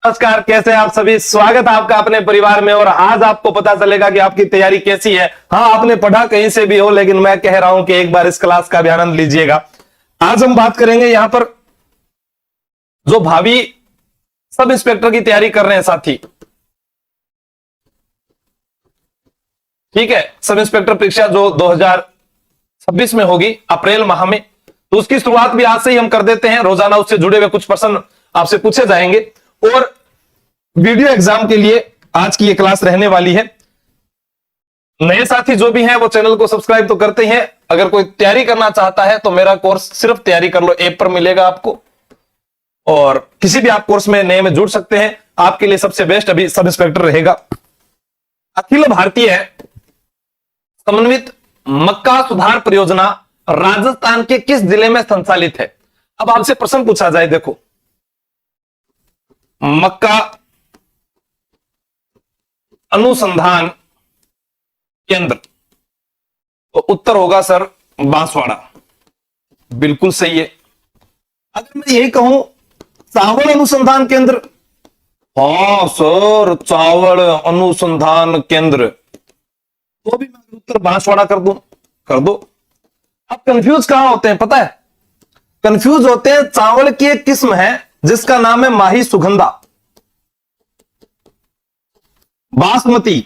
नमस्कार, कैसे हैं आप सभी। स्वागत है आपका अपने परिवार में। और आज आपको पता चलेगा कि आपकी तैयारी कैसी है। हाँ, आपने पढ़ा कहीं से भी हो, लेकिन मैं कह रहा हूं कि एक बार इस क्लास का भी आनंद लीजिएगा। आज हम बात करेंगे यहां पर जो भावी सब इंस्पेक्टर की तैयारी कर रहे हैं साथी, ठीक है। सब इंस्पेक्टर परीक्षा जो 2026 में होगी अप्रैल माह में, तो उसकी शुरुआत भी आज से ही हम कर देते हैं। रोजाना उससे जुड़े हुए कुछ प्रश्न आपसे पूछे जाएंगे और वीडियो एग्जाम के लिए आज की ये क्लास रहने वाली है। नए साथी जो भी हैं वो चैनल को सब्सक्राइब तो करते हैं। अगर कोई तैयारी करना चाहता है तो मेरा कोर्स सिर्फ तैयारी कर लो ऐप पर मिलेगा आपको, और किसी भी आप कोर्स में नए में जुड़ सकते हैं। आपके लिए सबसे बेस्ट अभी सब इंस्पेक्टर रहेगा। अखिल भारतीय समन्वित मक्का सुधार परियोजना राजस्थान के किस जिले में संचालित है। अब आपसे प्रश्न पूछा जाए, देखो मक्का अनुसंधान केंद्र, तो उत्तर होगा सर बांसवाड़ा। बिल्कुल सही है। अगर मैं यही कहूं चावल अनुसंधान केंद्र, हाँ सर चावल अनुसंधान केंद्र, तो भी मैं उत्तर बांसवाड़ा कर दूं, कर दो। अब कंफ्यूज कहां होते हैं पता है? कंफ्यूज होते हैं, चावल की एक किस्म है जिसका नाम है माही सुगंधा, बासमती,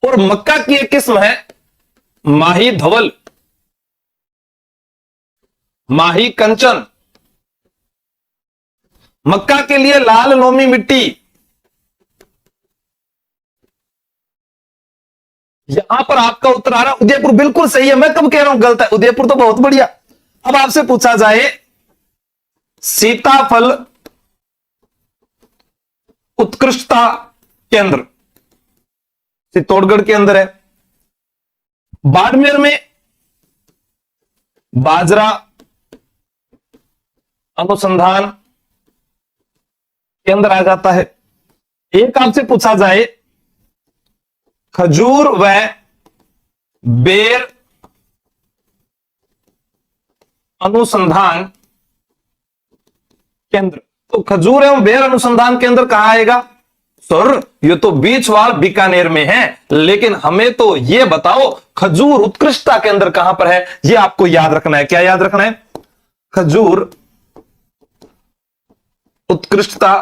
और मक्का की एक किस्म है माही धवल, माही कंचन। मक्का के लिए लाल लोमी मिट्टी, यहां पर आपका उत्तर आ रहा है उदयपुर। बिल्कुल सही है। मैं कब कह रहा हूं गलत है? उदयपुर तो बहुत बढ़िया। अब आपसे पूछा जाए सीताफल उत्कृष्टता केंद्र, चित्तौड़गढ़ के अंदर है। बाड़मेर में बाजरा अनुसंधान केंद्र आ जाता है। एक आपसे पूछा जाए खजूर व बेर अनुसंधान केंद्र, तो खजूर एवं बेर अनुसंधान केंद्र कहां आएगा? सर ये तो बीचवाल बीकानेर में है, लेकिन हमें तो ये बताओ खजूर उत्कृष्टता केंद्र कहां पर है। ये आपको याद रखना है। क्या याद रखना है? खजूर उत्कृष्टता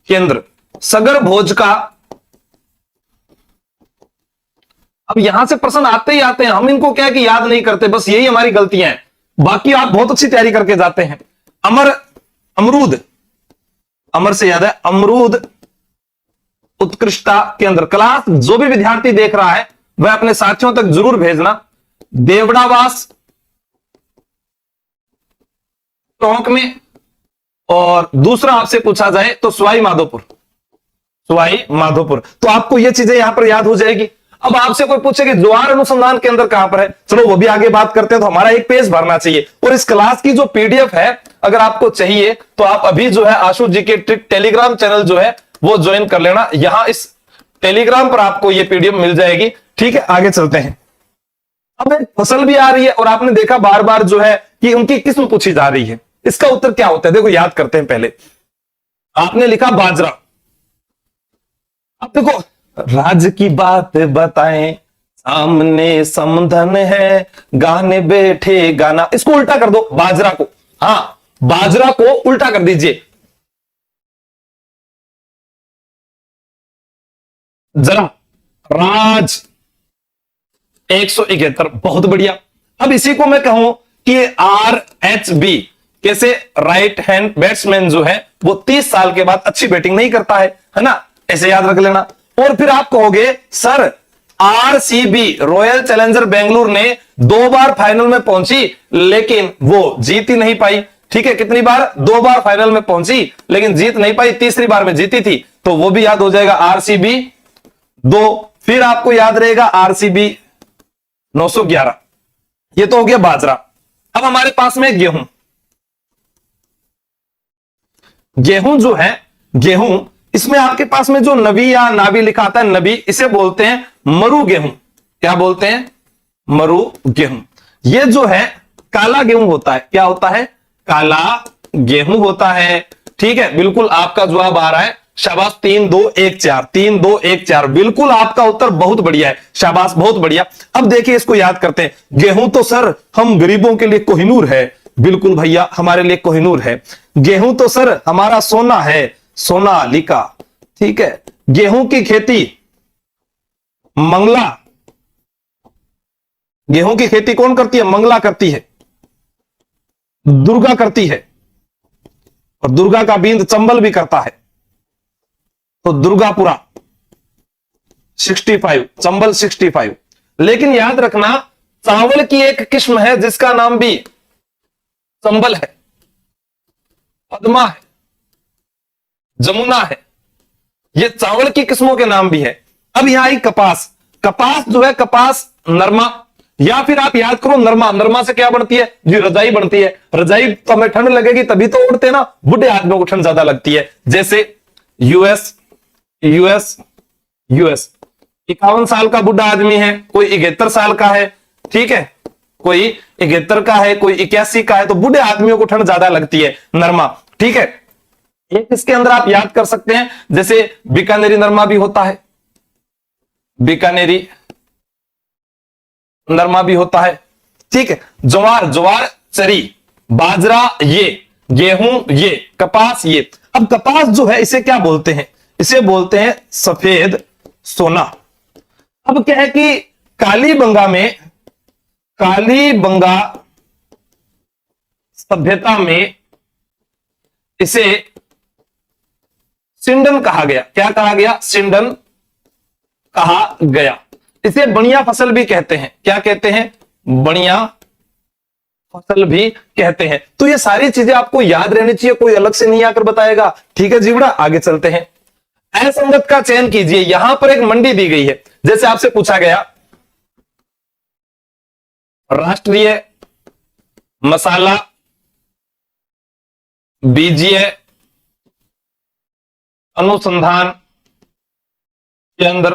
केंद्र सगर भोज का। अब यहां से प्रश्न आते ही आते हैं, हम इनको क्या कि याद नहीं करते, बस यही हमारी गलतियां हैं। बाकी आप बहुत अच्छी तैयारी करके जाते हैं। अमरूद, अमर से याद है अमरूद उत्कृष्टता केंद्र। क्लास जो भी विद्यार्थी देख रहा है वह अपने साथियों तक जरूर भेजना। देवड़ावास टोंक में, और दूसरा आपसे पूछा जाए तो सवाई माधोपुर, सवाई माधोपुर। तो आपको ये चीजें यहां पर याद हो जाएगी। अब आपसे कोई पूछे कि ज्वार अनुसंधान केंद्र कहां पर है, चलो वो भी आगे बात करते हैं। तो हमारा एक पेज भरना चाहिए, और इस क्लास की जो पीडीएफ है अगर आपको चाहिए तो आप अभी जो है आशु जी के ट्रिक टेलीग्राम चैनल जो है वो ज्वाइन कर लेना। यहां इस टेलीग्राम पर आपको ये पीडीएफ मिल जाएगी। ठीक है, आगे चलते हैं। अब एक फसल भी आ रही है, और आपने देखा बार बार जो है कि उनकी किस्म पूछी जा रही है। इसका उत्तर क्या होता है? देखो याद करते हैं। पहले आपने लिखा बाजरा। अब देखो, राज्य की बात बताएं, सामने समधन है, गाने बैठे गाना। इसको उल्टा कर दो, बाजरा को। हाँ, बाजरा को उल्टा कर दीजिए जरा। राज 171, बहुत बढ़िया। अब इसी को मैं कहूं कि RHB, कैसे राइट हैंड बैट्समैन जो है वो 30 साल के बाद अच्छी बैटिंग नहीं करता है ना, ऐसे याद रख लेना। और फिर आप कहोगे sir RCB royal challenger Bengaluru ने 2 बार फाइनल में पहुंची लेकिन वो जीत ही नहीं पाई। ठीक है, कितनी बार? 2 बार फाइनल में पहुंची लेकिन जीत नहीं पाई, तीसरी बार में जीती थी। तो वो भी याद हो जाएगा RCB 2। फिर आपको याद रहेगा RCB 911। ये तो हो गया बाजरा। अब हमारे पास में गेहूं। गेहूं जो है, गेहूं, इसमें आपके पास में जो नबी या नाबी लिखा आता है, नबी, इसे बोलते हैं मरु गेहूं। क्या बोलते हैं? मरु गेहूं। ये जो है काला गेहूं होता है। क्या होता है? काला गेहूं होता है। ठीक है, बिल्कुल आपका जवाब आ रहा है, शाबाश। 3 2 1 4, 3 2 1 4, बिल्कुल आपका उत्तर बहुत बढ़िया है, शाबाश, बहुत बढ़िया। अब देखिए इसको याद करते हैं। गेहूं तो सर हम गरीबों के लिए कोहिनूर है, बिल्कुल भैया हमारे लिए कोहिनूर है। गेहूं तो सर हमारा सोना है, सोनालिका। ठीक है, गेहूं की खेती मंगला, गेहूं की खेती कौन करती है? मंगला करती है, दुर्गा करती है, और दुर्गा का बींद चंबल भी करता है, तो दुर्गापुरा 65, चंबल 65। लेकिन याद रखना, चावल की एक किस्म है जिसका नाम भी चंबल है, पद्मा है, जमुना है, ये चावल की किस्मों के नाम भी है। अब यहां आई कपास, कपास जो है, कपास नरमा, या फिर आप याद करो नरमा, नरमा से क्या बनती है जी? रजाई बनती है। रजाई तो हमें ठंड लगेगी तभी तो उड़ते ना, बुढ़े आदमियों को ठंड ज्यादा लगती है। जैसे यूएस, यूएस, यूएस 51 साल का बुढ़ा आदमी है, कोई 71 साल का है, ठीक है, कोई 71 का है, कोई 81 का है, तो बूढ़े आदमियों को ठंड ज्यादा लगती है, नरमा। ठीक है, एक इसके अंदर आप याद कर सकते हैं, जैसे बीकानेरी नरमा भी होता है, बीकानेरी नरमा भी होता है। ठीक है, ज्वार, ज्वार चरी, बाजरा ये, गेहूं ये, कपास ये। अब कपास जो है इसे क्या बोलते हैं? इसे बोलते हैं सफेद सोना। अब क्या है कि कालीबंगा में, कालीबंगा सभ्यता में इसे सिंडन कहा गया। क्या कहा गया? सिंडन कहा गया। इसे बढ़िया फसल भी कहते हैं। क्या कहते हैं? बढ़िया फसल भी कहते हैं। तो ये सारी चीजें आपको याद रहनी चाहिए, कोई अलग से नहीं आकर बताएगा। ठीक है जीवड़ा, आगे चलते हैं। असंगत का चयन कीजिए। यहां पर एक मंडी दी गई है, जैसे आपसे पूछा गया राष्ट्रीय मसाला बीजीय अनुसंधान केंद्र,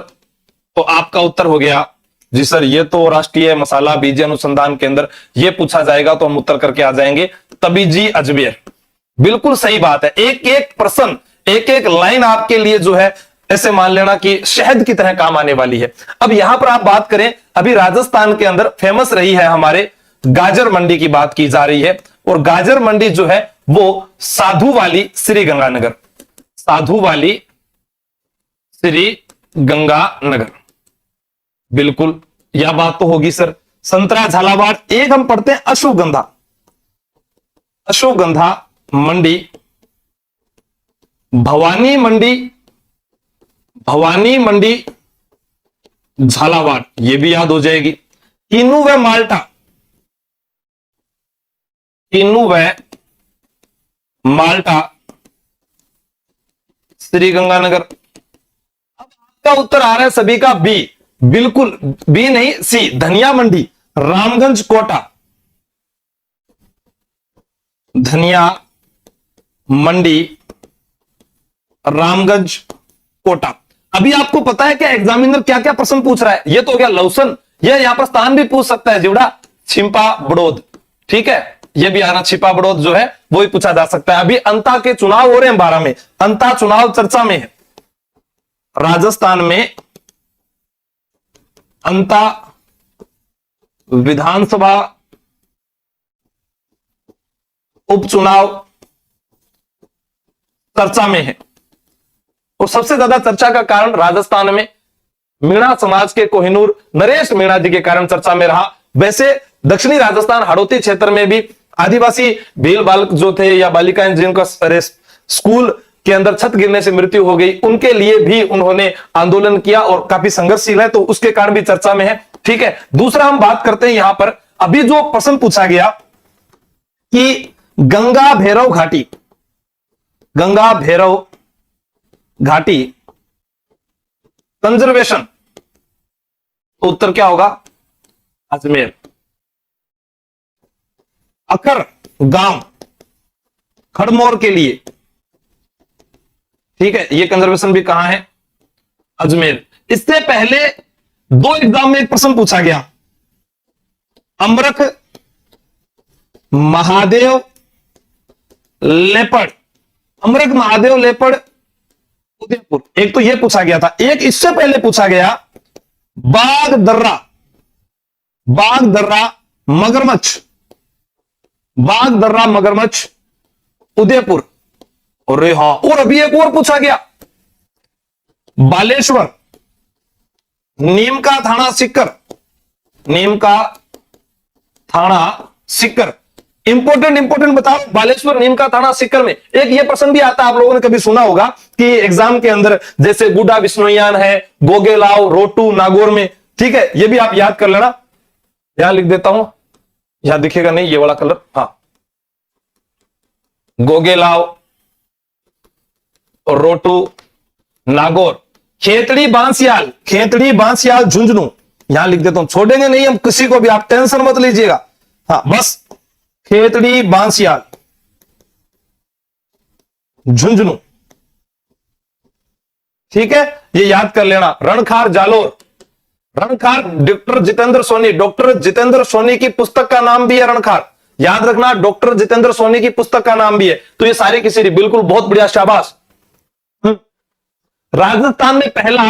तो आपका उत्तर हो गया जी सर ये तो राष्ट्रीय मसाला बीज अनुसंधान केंद्र, ये पूछा जाएगा तो हम उत्तर करके आ जाएंगे तबीजी अजमेर। बिल्कुल सही बात है। एक एक प्रश्न, एक एक लाइन आपके लिए जो है ऐसे मान लेना कि शहद की तरह काम आने वाली है। अब यहां पर आप बात करें, अभी राजस्थान के अंदर फेमस रही है हमारे गाजर मंडी की बात की जा रही है, और गाजर मंडी जो है वो साधु वाली श्री गंगानगर, साधु वाली श्री गंगानगर, बिल्कुल यह बात तो होगी सर। संतरा झालावाड़, एक हम पढ़ते हैं अश्वगंधा, अश्वगंधा मंडी भवानी मंडी, भवानी मंडी झालावाड़, ये भी याद हो जाएगी। किन्नू व माल्टा, किन्नू व माल्टा श्री गंगानगर। अब आपका उत्तर आ रहा है सभी का बी, बिल्कुल बी नहीं सी, धनिया मंडी रामगंज कोटा, धनिया मंडी रामगंज कोटा। अभी आपको पता है क्या एग्जामिनर क्या क्या प्रश्न पूछ रहा है? ये तो हो गया लौसन, ये यहां पर स्थान भी पूछ सकता है जीवड़ा, छिपा बड़ौद, ठीक है, ये भी आना छिपा बड़ौद जो है वो ही पूछा जा सकता है। अभी अंता के चुनाव हो रहे हैं 12 में, अंता चुनाव चर्चा में है। राजस्थान में अंता विधानसभा उपचुनाव चर्चा में है, और सबसे ज्यादा चर्चा का कारण राजस्थान में मीणा समाज के कोहिनूर नरेश मीणा जी के कारण चर्चा में रहा। वैसे दक्षिणी राजस्थान हाड़ौती क्षेत्र में भी आदिवासी भील बालक जो थे या बालिकाएं जिनका स्कूल के अंदर छत गिरने से मृत्यु हो गई, उनके लिए भी उन्होंने आंदोलन किया और काफी संघर्षशील है, तो उसके कारण भी चर्चा में है। ठीक है, दूसरा हम बात करते हैं यहां पर, अभी जो प्रश्न पूछा गया कि गंगा भैरव घाटी, गंगा भैरव घाटी कंजर्वेशन, तो उत्तर क्या होगा? अजमेर। अखर गांव खड़मोर के लिए, ठीक है, ये कंजर्वेशन भी कहां है? अजमेर। इससे पहले 2 एग्जाम में एक प्रश्न पूछा गया, अमरख महादेव लेपर्ड, अमृत महादेव लेपर्ड उदयपुर। एक तो यह पूछा गया था। एक इससे पहले पूछा गया बागदर्रा, बागदर्रा मगरमच्छ, बागदर्रा मगरमच्छ उदयपुर। और हाँ, और अभी एक और पूछा गया बालेश्वर नीम का थाना सिक्कर, नीम का थाना सिक्कर। इंपोर्टेंट बताओ, बालेश्वर नीम का थाना सिक्कर में एक ये प्रश्न भी आता है, आप लोगों ने कभी सुना होगा कि एग्जाम के अंदर, जैसे गुडा बिश्नोईयान है, गोगेलाव, रोटू नागौर में, ठीक है, ये भी आप याद कर लेना। यहां लिख देता हूं, यहां दिखेगा नहीं ये वाला कलर, हाँ, गोगेलाव, रोटू नागौर, खेतड़ी बांसियाल, खेतड़ी बांसियाल झुंझुनू, यहां लिख देता हूं, छोड़ेंगे नहीं हम किसी को भी, आप टेंशन मत लीजिएगा। हाँ, बस खेतड़ी बांसियाल झुंझुनू, ठीक है, ये याद कर लेना। रणखार जालोर, रणखार डॉक्टर जितेंद्र सोनी, डॉक्टर जितेंद्र सोनी की पुस्तक का नाम भी है रणखार, याद रखना, डॉक्टर जितेंद्र सोनी की पुस्तक का नाम भी है। तो ये सारे किसी, बिल्कुल, बहुत बढ़िया, शाबाश। राजस्थान में पहला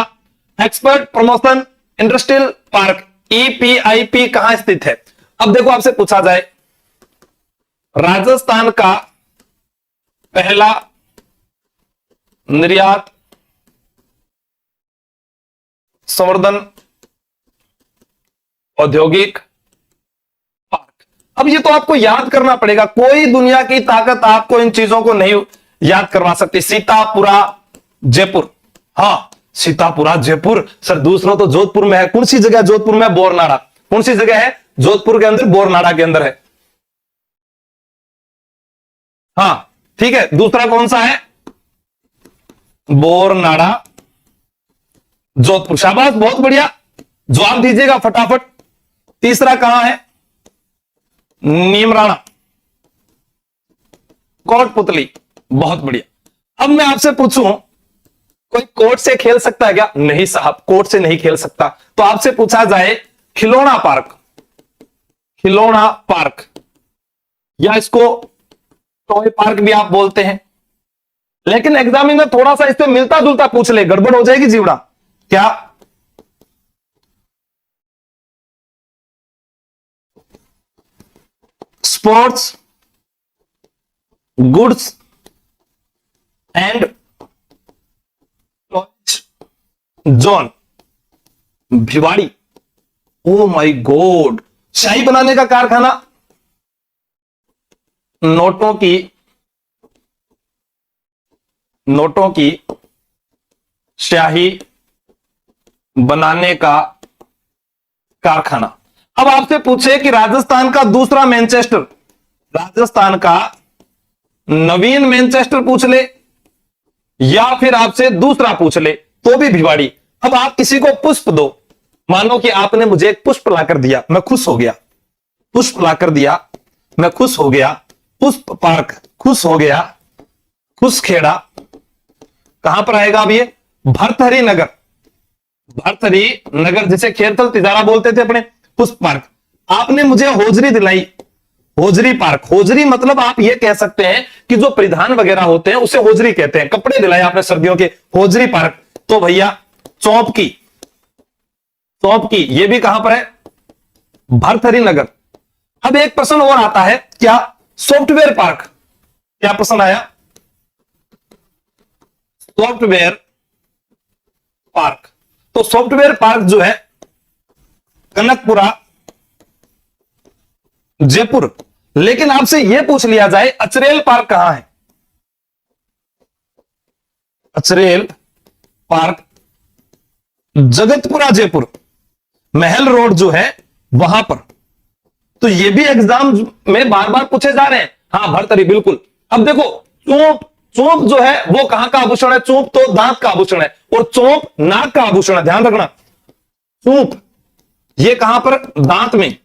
एक्सपर्ट प्रमोशन इंडस्ट्रियल पार्क ईपीआईपी कहां स्थित है? अब देखो, आपसे पूछा जाए राजस्थान का पहला निर्यात संवर्धन औद्योगिक पार्क। अब ये तो आपको याद करना पड़ेगा, कोई दुनिया की ताकत आपको इन चीजों को नहीं याद करवा सकती। सीतापुरा जयपुर, हाँ, सीतापुरा जयपुर। सर दूसरा तो जोधपुर में है, कौन सी जगह जोधपुर में? बोरनाड़ा। कौन सी जगह है जोधपुर के अंदर? बोरनाड़ा के अंदर है। हाँ ठीक है, दूसरा कौन सा है? बोरनाड़ा जोधपुर, शाबाश, बहुत बढ़िया, जवाब दीजिएगा फटाफट। तीसरा कहां है? नीमराणा, कोटपुतली, बहुत बढ़िया। अब मैं आपसे पूछूं, कोई कोर्ट से खेल सकता है क्या? नहीं साहब, कोर्ट से नहीं खेल सकता। तो आपसे पूछा जाए खिलौना पार्क, खिलौना पार्क, या इसको टॉय पार्क भी आप बोलते हैं, लेकिन एग्जामिनर थोड़ा सा इससे मिलता जुलता पूछ ले, गड़बड़ हो जाएगी जीवड़ा। क्या? Sports goods and toys zone, Bhiwadi. Oh my god, शाही बनाने का कारखाना, नोटों की स्याही बनाने का कारखाना। अब आपसे पूछे कि राजस्थान का दूसरा मैनचेस्टर, राजस्थान का नवीन मैनचेस्टर पूछ ले, या फिर आपसे दूसरा पूछ ले तो भी भिवाड़ी। अब आप किसी को पुष्प दो, मानो कि आपने मुझे एक पुष्प लाकर दिया, मैं खुश हो गया, पुष्प लाकर दिया, मैं खुश हो गया, पुष्प पार्क, खुश हो गया, खुश खेड़ा, कहां पर आएगा अब ये? भरथरी नगर, भरथरी नगर, जिसे खेरथल तिजारा बोलते थे अपने, पुष्प पार्क। आपने मुझे होजरी दिलाई, होजरी पार्क, होजरी मतलब आप ये कह सकते हैं कि जो परिधान वगैरह होते हैं उसे होजरी कहते हैं, कपड़े दिलाए आपने सर्दियों के, होजरी पार्क। तो भैया चौप की, चौप की, ये भी कहां पर है? भरथरी नगर। अब एक प्रश्न और आता है, क्या सॉफ्टवेयर पार्क? क्या प्रश्न आया? Software park. तो सॉफ्टवेयर पार्क जो है कनकपुरा जयपुर। लेकिन आपसे यह पूछ लिया जाए अचरेल पार्क कहां है? अचरेल पार्क जगतपुरा जयपुर, महल रोड जो है वहां पर। तो ये भी एग्जाम में बार बार पूछे जा रहे हैं। हाँ भरतरी, बिल्कुल। अब देखो चोंप, चोंप जो है वो कहां का आभूषण है? चोंप तो दांत का आभूषण है, और चोंप नाक का आभूषण है, ध्यान रखना। चोंप ये कहां पर? दांत में,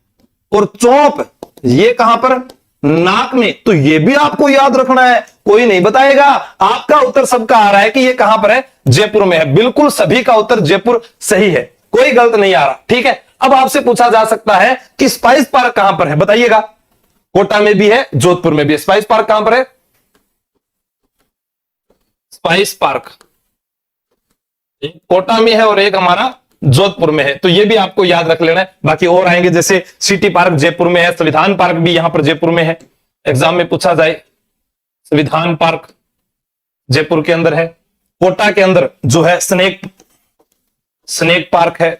और चोंप ये कहां पर? नाक में। तो ये भी आपको याद रखना है, कोई नहीं बताएगा। आपका उत्तर सबका आ रहा है कि ये कहां पर है? जयपुर में है। बिल्कुल सभी का उत्तर जयपुर सही है, कोई गलत नहीं आ रहा, ठीक है। अब आपसे पूछा जा सकता है कि स्पाइस पार्क कहां पर है? बताइएगा। कोटा में भी है, जोधपुर में भी है। स्पाइस पार्क कहां पर है? स्पाइस पार्क, एक कोटा में है और एक हमारा जोधपुर में है, तो ये भी आपको याद रख लेना है। बाकी और आएंगे, जैसे सिटी पार्क जयपुर में है, संविधान पार्क भी यहां पर जयपुर में है, एग्जाम में पूछा जाए। संविधान पार्क जयपुर के अंदर है। कोटा के अंदर जो है स्नेक पार्क है।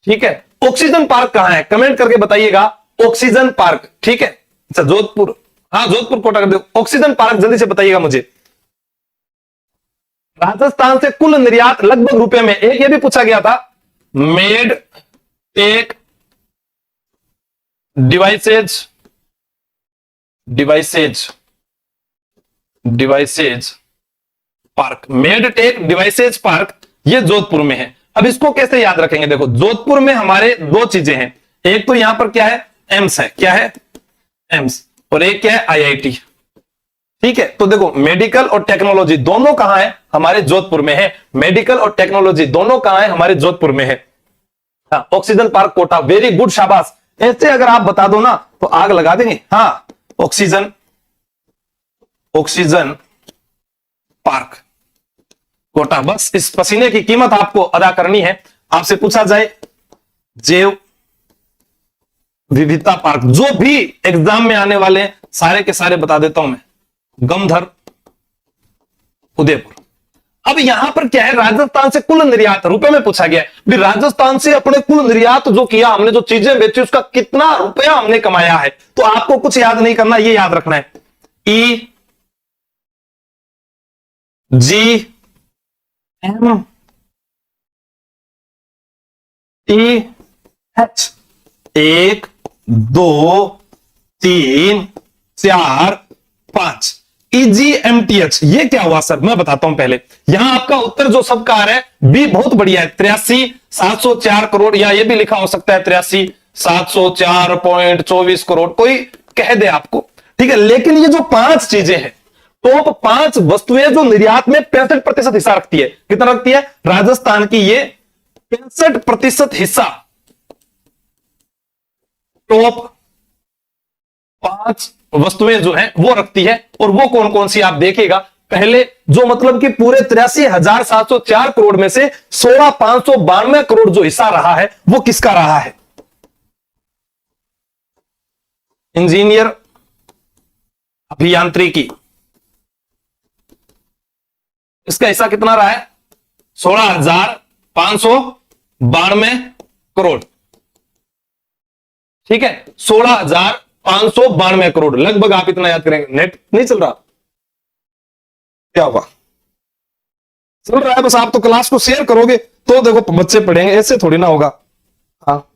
ठीक है, ऑक्सीजन पार्क कहां है, कमेंट करके बताइएगा। ऑक्सीजन पार्क, ठीक है। अच्छा जोधपुर, हाँ जोधपुर कोटा कर दो। ऑक्सीजन पार्क जल्दी से बताइएगा मुझे। राजस्थान से कुल निर्यात लगभग रुपए में, एक ये भी पूछा गया था, med tech devices park, med tech devices park, ये जोधपुर में है। अब इसको कैसे याद रखेंगे, देखो जोधपुर में हमारे दो चीजें हैं, एक तो यहां पर क्या है, एम्स है, क्या है एम्स, और एक क्या है आईआईटी। ठीक है, तो देखो मेडिकल और टेक्नोलॉजी दोनों कहां है, हमारे जोधपुर में है। मेडिकल और टेक्नोलॉजी दोनों कहां है, हमारे जोधपुर में है। हाँ, oxygen park Kota, very good, शाबाश। ऐसे अगर आप बता दो ना तो आग लगा देंगे। हाँ, ऑक्सीजन पार्क कोटा, बस इस पसीने की कीमत आपको अदा करनी है। आपसे पूछा जाए जैव विविधता पार्क, जो भी एग्जाम में आने वाले हैं सारे के सारे बता देता हूं मैं। गमधर उदयपुर। अब यहां पर क्या है, राजस्थान से कुल निर्यात रुपए में पूछा गया है। भी राजस्थान से अपने कुल निर्यात जो किया हमने, जो चीजें बेची, उसका कितना रुपया हमने कमाया है। तो आपको कुछ याद नहीं करना, ये याद रखना है, ई G M T H, 1 2 3 4 5, EGMTH। ये क्या हुआ सर, मैं बताता हूं पहले। यहां आपका उत्तर जो सबका आ रहा है बी बहुत बढ़िया है, 83,704 करोड़, या ये भी लिखा हो सकता है 83,704.24 करोड़, कोई कह दे आपको। ठीक है, लेकिन ये जो 5 चीजें हैं, टॉप 5 वस्तुएं जो निर्यात में 65% हिस्सा रखती है, कितना रखती है, राजस्थान की ये 65% हिस्सा टॉप 5 वस्तुएं जो हैं वो रखती है। और वो कौन कौन सी आप देखिएगा। पहले जो मतलब कि पूरे 83,704 करोड़ में से 16,592 करोड़ जो हिस्सा रहा है वो किसका रहा है, इंजीनियर अभियांत्रिकी, इसका हिस्सा कितना रहा है, 16,592 करोड़। ठीक है, 16,592 करोड़, लगभग आप इतना याद करेंगे। नेट नहीं चल रहा, क्या होगा, चल रहा है, बस आप तो क्लास को शेयर करोगे तो देखो बच्चे पढ़ेंगे, ऐसे थोड़ी ना होगा। हाँ,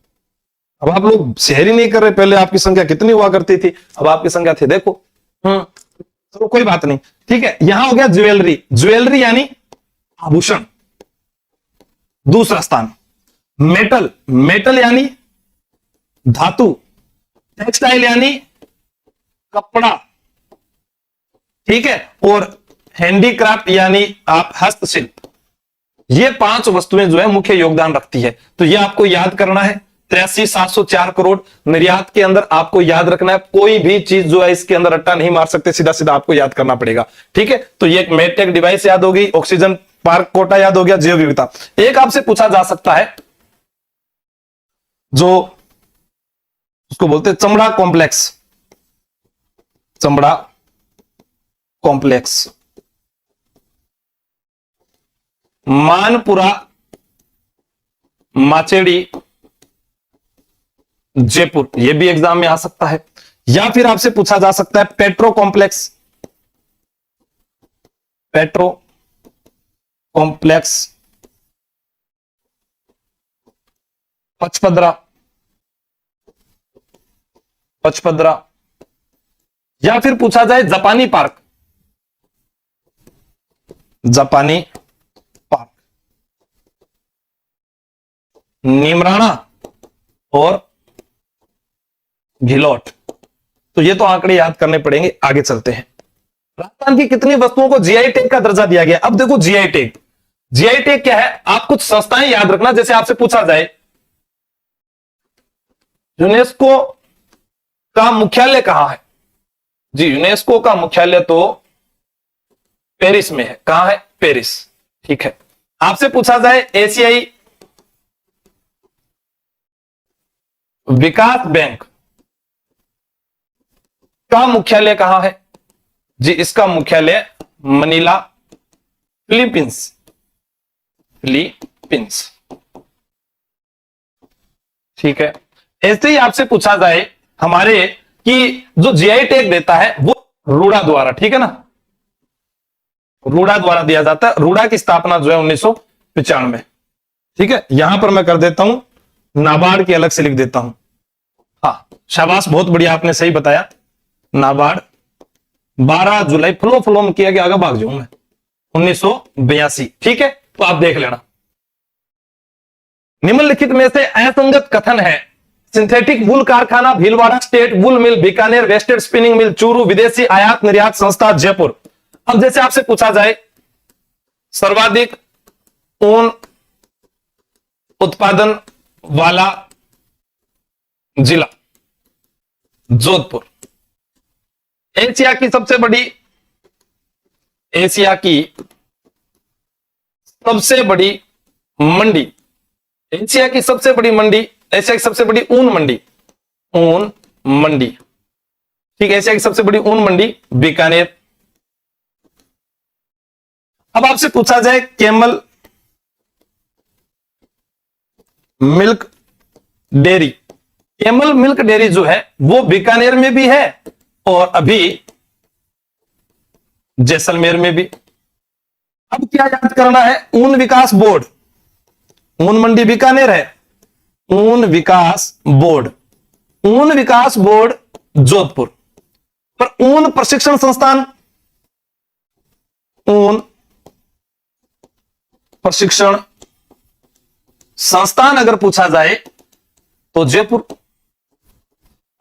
अब आप लोग शेयर ही नहीं कर रहे। पहले आपकी संख्या कितनी हुआ करती थी, अब आपकी संख्या थी देखो। तो कोई बात नहीं। ठीक है, यहां हो गया ज्वेलरी, ज्वेलरी यानी आभूषण, दूसरा स्थान। मेटल, मेटल यानी धातु। टेक्सटाइल यानी कपड़ा, ठीक है, और हैंडीक्राफ्ट यानी आप हस्तशिल्प। ये 5 वस्तुएं जो है मुख्य योगदान रखती है, तो ये आपको याद करना है। 83,704 करोड़ निर्यात के अंदर आपको याद रखना है। कोई भी चीज जो है इसके अंदर रट्टा नहीं मार सकते, सीधा सीधा आपको याद करना पड़ेगा। ठीक है, तो ये मेडटेक डिवाइस याद होगी, ऑक्सीजन पार्क कोटा याद हो गया, जैव विविधता। एक आपसे पूछा जा सकता है जो उसको बोलते हैं चमड़ा कॉम्प्लेक्स, चमड़ा कॉम्प्लेक्स मानपुरा माचेड़ी जयपुर, यह भी एग्जाम में आ सकता है। या फिर आपसे पूछा जा सकता है petro complex, petro complex Pachpadra, या फिर पूछा जाए जापानी पार्क, जापानी पार्क नीमराणा और घिलौट। तो ये तो आंकड़े याद करने पड़ेंगे। आगे चलते हैं। राजस्थान की कितनी वस्तुओं को जीआई टैग का दर्जा दिया गया। अब देखो जीआई टैग, जीआई टैग क्या है, आप कुछ संस्थाएं याद रखना। जैसे आपसे पूछा जाए यूनेस्को का मुख्यालय कहां है, जी यूनेस्को का मुख्यालय तो पेरिस में है। कहां है? पेरिस। ठीक है। आपसे पूछा जाए एशियाई विकास बैंक का मुख्यालय कहां है? जी, इसका मुख्यालय मनीला, फिलीपींस। फिलीपींस। ठीक है। ऐसे ही आपसे पूछा जाए हमारे कि जो जीआई टैग देता है वो रूडा द्वारा, ठीक है ना, रूडा द्वारा दिया जाता है। रूडा की स्थापना जो है 1995। ठीक है। यहां पर मैं कर देता हूं, नाबार्ड की अलग से लिख देता हूं। हाँ, शाबाश, बहुत बढ़िया, आपने सही बताया। नाबार्ड 12 जुलाई, फ्लो फ्लो में किया गया, आगे भाग जाऊं मैं, 1982। ठीक है, तो आप देख लेना। निम्नलिखित में से असंगत कथन है। सिंथेटिक वूल कारखाना Bhilwara, state wool mill Bikaner, worsted spinning mill Churu, विदेशी आयात निर्यात संस्था जयपुर। अब जैसे आपसे पूछा जाए सर्वाधिक ऊन उत्पादन वाला जिला, जोधपुर। एशिया की सबसे बड़ी, एशिया की सबसे बड़ी मंडी, एशिया की सबसे बड़ी मंडी, एशिया की सबसे बड़ी ऊन मंडी, ऊन मंडी। ठीक है, एशिया की सबसे बड़ी ऊन मंडी बीकानेर। अब आपसे पूछा जाए camel milk dairy. Camel milk dairy जो है वो बीकानेर में भी है और अभी जैसलमेर में भी। अब क्या याद करना है? ऊन विकास बोर्ड, ऊन मंडी बीकानेर है, ऊन विकास बोर्ड, ऊन विकास बोर्ड जोधपुर। पर ऊन प्रशिक्षण संस्थान, ऊन प्रशिक्षण संस्थान अगर पूछा जाए तो जयपुर।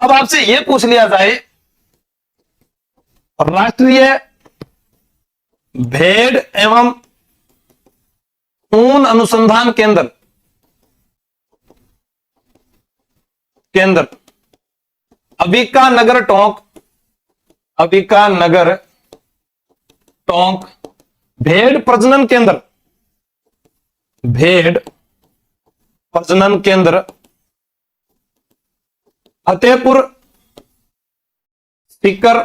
अब आपसे यह पूछ लिया जाए राष्ट्रीय भेड़ एवं ऊन अनुसंधान केंद्र, अबिका नगर टोंक, अबिका नगर टोंक। भेड़ प्रजनन केंद्र, भेड़ प्रजनन केंद्र फतेहपुर सीकर।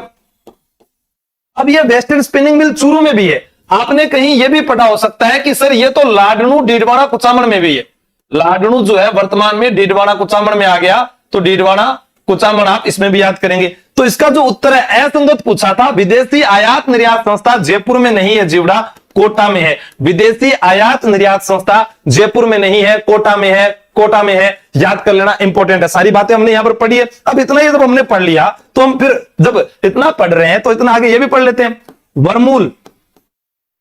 अब यह वेस्टर्न स्पिनिंग मिल चूरू में भी है। आपने कहीं यह भी पढ़ा हो सकता है कि सर ये तो लाडनू डीडवाड़ा कुचामन में भी है। लाडनू जो है वर्तमान में डीडवाड़ा कुचामन में आ गया, तो डीडवाड़ा कुचामन आप इसमें भी याद करेंगे। तो इसका जो उत्तर है असंगत पूछा था। विदेशी आयात निर्यात संस्था जयपुर में नहीं है जीवड़ा, कोटा में है। विदेशी आयात निर्यात संस्था जयपुर में नहीं है, कोटा में है, कोटा में है। याद कर लेना, इंपॉर्टेंट है। सारी बातें हमने यहां पर पढ़ी है। अब इतना ही जब हमने पढ़ लिया तो हम फिर जब इतना पढ़ रहे हैं तो इतना आगे ये भी पढ़ लेते हैं। वर्मूल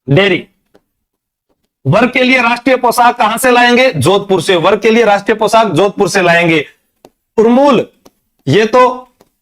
डेयरी, वर्ग के लिए राष्ट्रीय पोशाक कहां से लाएंगे? जोधपुर से। वर्ग के लिए राष्ट्रीय पोशाक जोधपुर से लाएंगे। उर्मूल, ये तो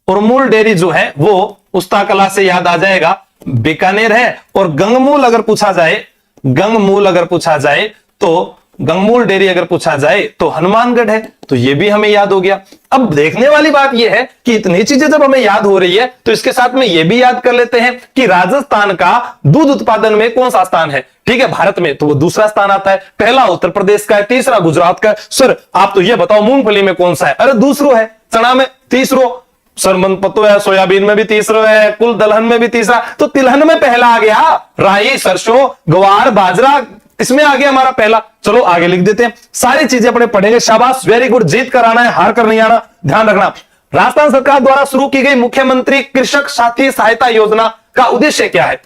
उर्मूल डेयरी जो है वो उस्ताकला से याद आ जाएगा, बीकानेर है। और गंगमूल अगर पूछा जाए, गंगमूल अगर पूछा जाए तो गंगमूल डेयरी अगर पूछा जाए तो हनुमानगढ़ है। तो यह भी हमें याद हो गया। अब देखने वाली बात यह है कि इतनी चीजें जब हमें याद हो रही है तो इसके साथ में यह भी याद कर लेते हैं कि राजस्थान का दूध उत्पादन में कौन सा स्थान है। ठीक है, भारत में तो वो दूसरा स्थान आता है। पहला उत्तर प्रदेश का है, तीसरा गुजरात का है। सर आप तो ये बताओ मूंगफली में कौन सा है? अरे दूसरो है। चना में तीसरो, सरमन पतो है, सोयाबीन में भी तीसरा है, कुल दलहन में भी तीसरा। तो तिलहन में पहला आ गया राई, सरसों, ग्वार, बाजरा, इसमें आ गया हमारा पहला। चलो आगे लिख देते हैं। सारी चीजें अपने पढ़ेंगे। शाबाश, वेरी गुड। जीत कर आना है, हार कर नहीं आना, ध्यान रखना। राजस्थान सरकार द्वारा शुरू की गई मुख्यमंत्री कृषक साथी सहायता योजना का उद्देश्य क्या है?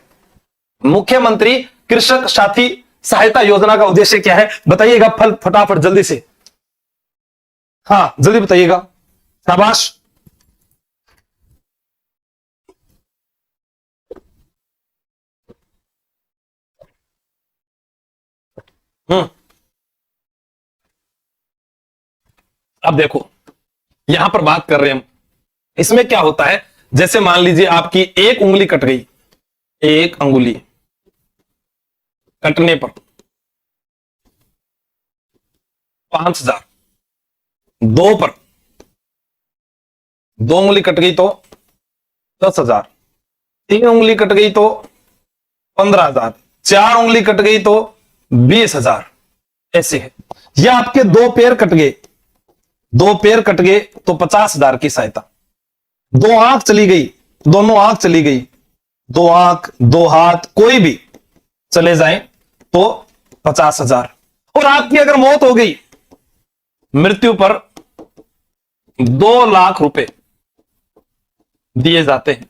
मुख्यमंत्री कृषक साथी सहायता योजना का उद्देश्य क्या है? बताइएगा फटाफट जल्दी से। हाँ जल्दी बताइएगा। शाबाश। अब देखो यहां पर बात कर रहे हैं हम, इसमें क्या होता है, जैसे मान लीजिए आपकी एक उंगली कट गई, एक अंगुली कटने पर 5,000, दो पर, दो उंगली कट गई तो 10,000, तीन उंगली कट गई तो 15,000, 4 उंगली कट गई तो 20,000, ऐसे है। या आपके 2 पैर कट गए, 2 पैर कट गए तो 50,000 की सहायता। 2 आंख चली गई, दोनों आंख चली गई, 2 आंख 2 हाथ कोई भी चले जाएं तो 50,000। और आपकी अगर मौत हो गई, मृत्यु पर 2 लाख रुपए दिए जाते हैं।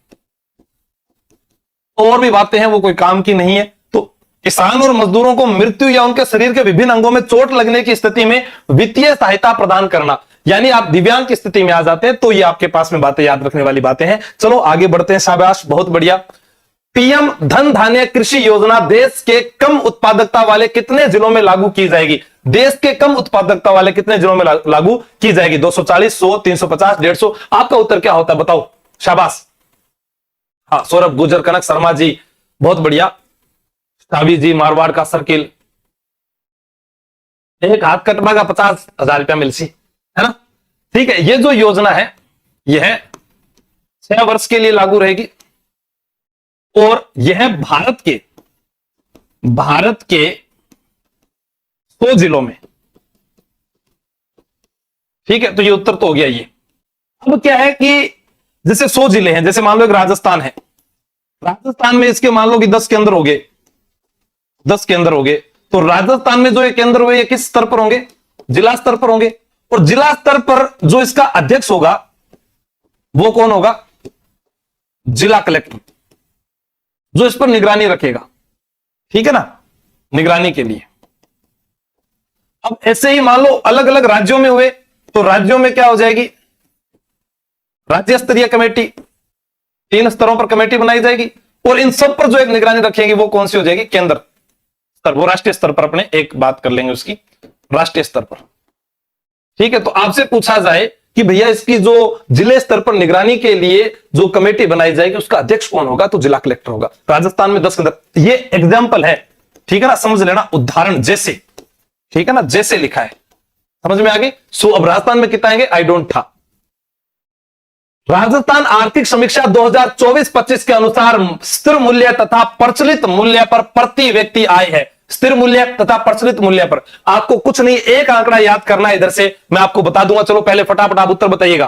और भी बातें हैं वो कोई काम की नहीं है। तो किसान और मजदूरों को मृत्यु या उनके शरीर के विभिन्न अंगों में चोट लगने की स्थिति में वित्तीय सहायता प्रदान करना, यानी आप दिव्यांग की स्थिति में आ जाते हैं तो ये आपके पास में बातें याद रखने वाली बातें हैं। चलो आगे बढ़ते हैं, शाबाश, बहुत बढ़िया। पीएम धन धान्य कृषि योजना देश के कम उत्पादकता वाले कितने जिलों में लागू की जाएगी? देश के कम उत्पादकता वाले कितने जिलों में लागू की जाएगी? 240, 100, 350, 150? आपका उत्तर क्या होता है बताओ, शाबाश। हाँ, सौरभ गुजर, कनक शर्मा जी, बहुत बढ़िया। सावी जी, मारवाड़ का सर्किल, एक हाथ कटवा का 50,000 रुपया मिलसी, है ना? ठीक है, ये जो योजना है यह 6 वर्ष के लिए लागू रहेगी और यह भारत के 100 जिलों में। ठीक है, तो ये उत्तर तो हो गया ये। अब क्या है कि जैसे 100 जिले हैं, जैसे मान लो एक राजस्थान है, राजस्थान में इसके मान लो कि 10 केंद्र हो गए, 10 केंद्र हो गए, तो राजस्थान में जो ये केंद्र हुए ये किस स्तर पर होंगे? जिला स्तर पर होंगे। और जिला स्तर पर जो इसका अध्यक्ष होगा वो कौन होगा? जिला कलेक्टर, जो इस पर निगरानी रखेगा। ठीक है ना, निगरानी के लिए। अब ऐसे ही मान लो अलग अलग राज्यों में हुए तो राज्यों में क्या हो जाएगी? राज्य स्तरीय कमेटी, 3 स्तरों पर कमेटी बनाई जाएगी और इन सब पर जो एक निगरानी रखेगी वो कौन सी हो जाएगी? केंद्र स्तर, वो राष्ट्रीय स्तर पर अपने एक बात कर लेंगे उसकी, राष्ट्रीय स्तर पर। ठीक है, तो आपसे पूछा जाए कि भैया इसकी जो जिले स्तर पर निगरानी के लिए जो कमेटी बनाई जाएगी उसका अध्यक्ष कौन होगा? तो जिला कलेक्टर होगा। राजस्थान में 10 केंद्र, ये एग्जाम्पल है, ठीक है ना, समझ लेना, उदाहरण जैसे, ठीक है ना, जैसे लिखा है, समझ में आ गई। सो अब राजस्थान में कितना आएंगे? आई डोंट था। राजस्थान आर्थिक समीक्षा 2024-25 के अनुसार स्थिर मूल्य तथा प्रचलित मूल्य पर प्रति व्यक्ति आय है। स्थिर मूल्य तथा प्रचलित मूल्य पर आपको कुछ नहीं, एक आंकड़ा याद करना है, इधर से मैं आपको बता दूंगा। चलो पहले फटाफट आप उत्तर बताइएगा।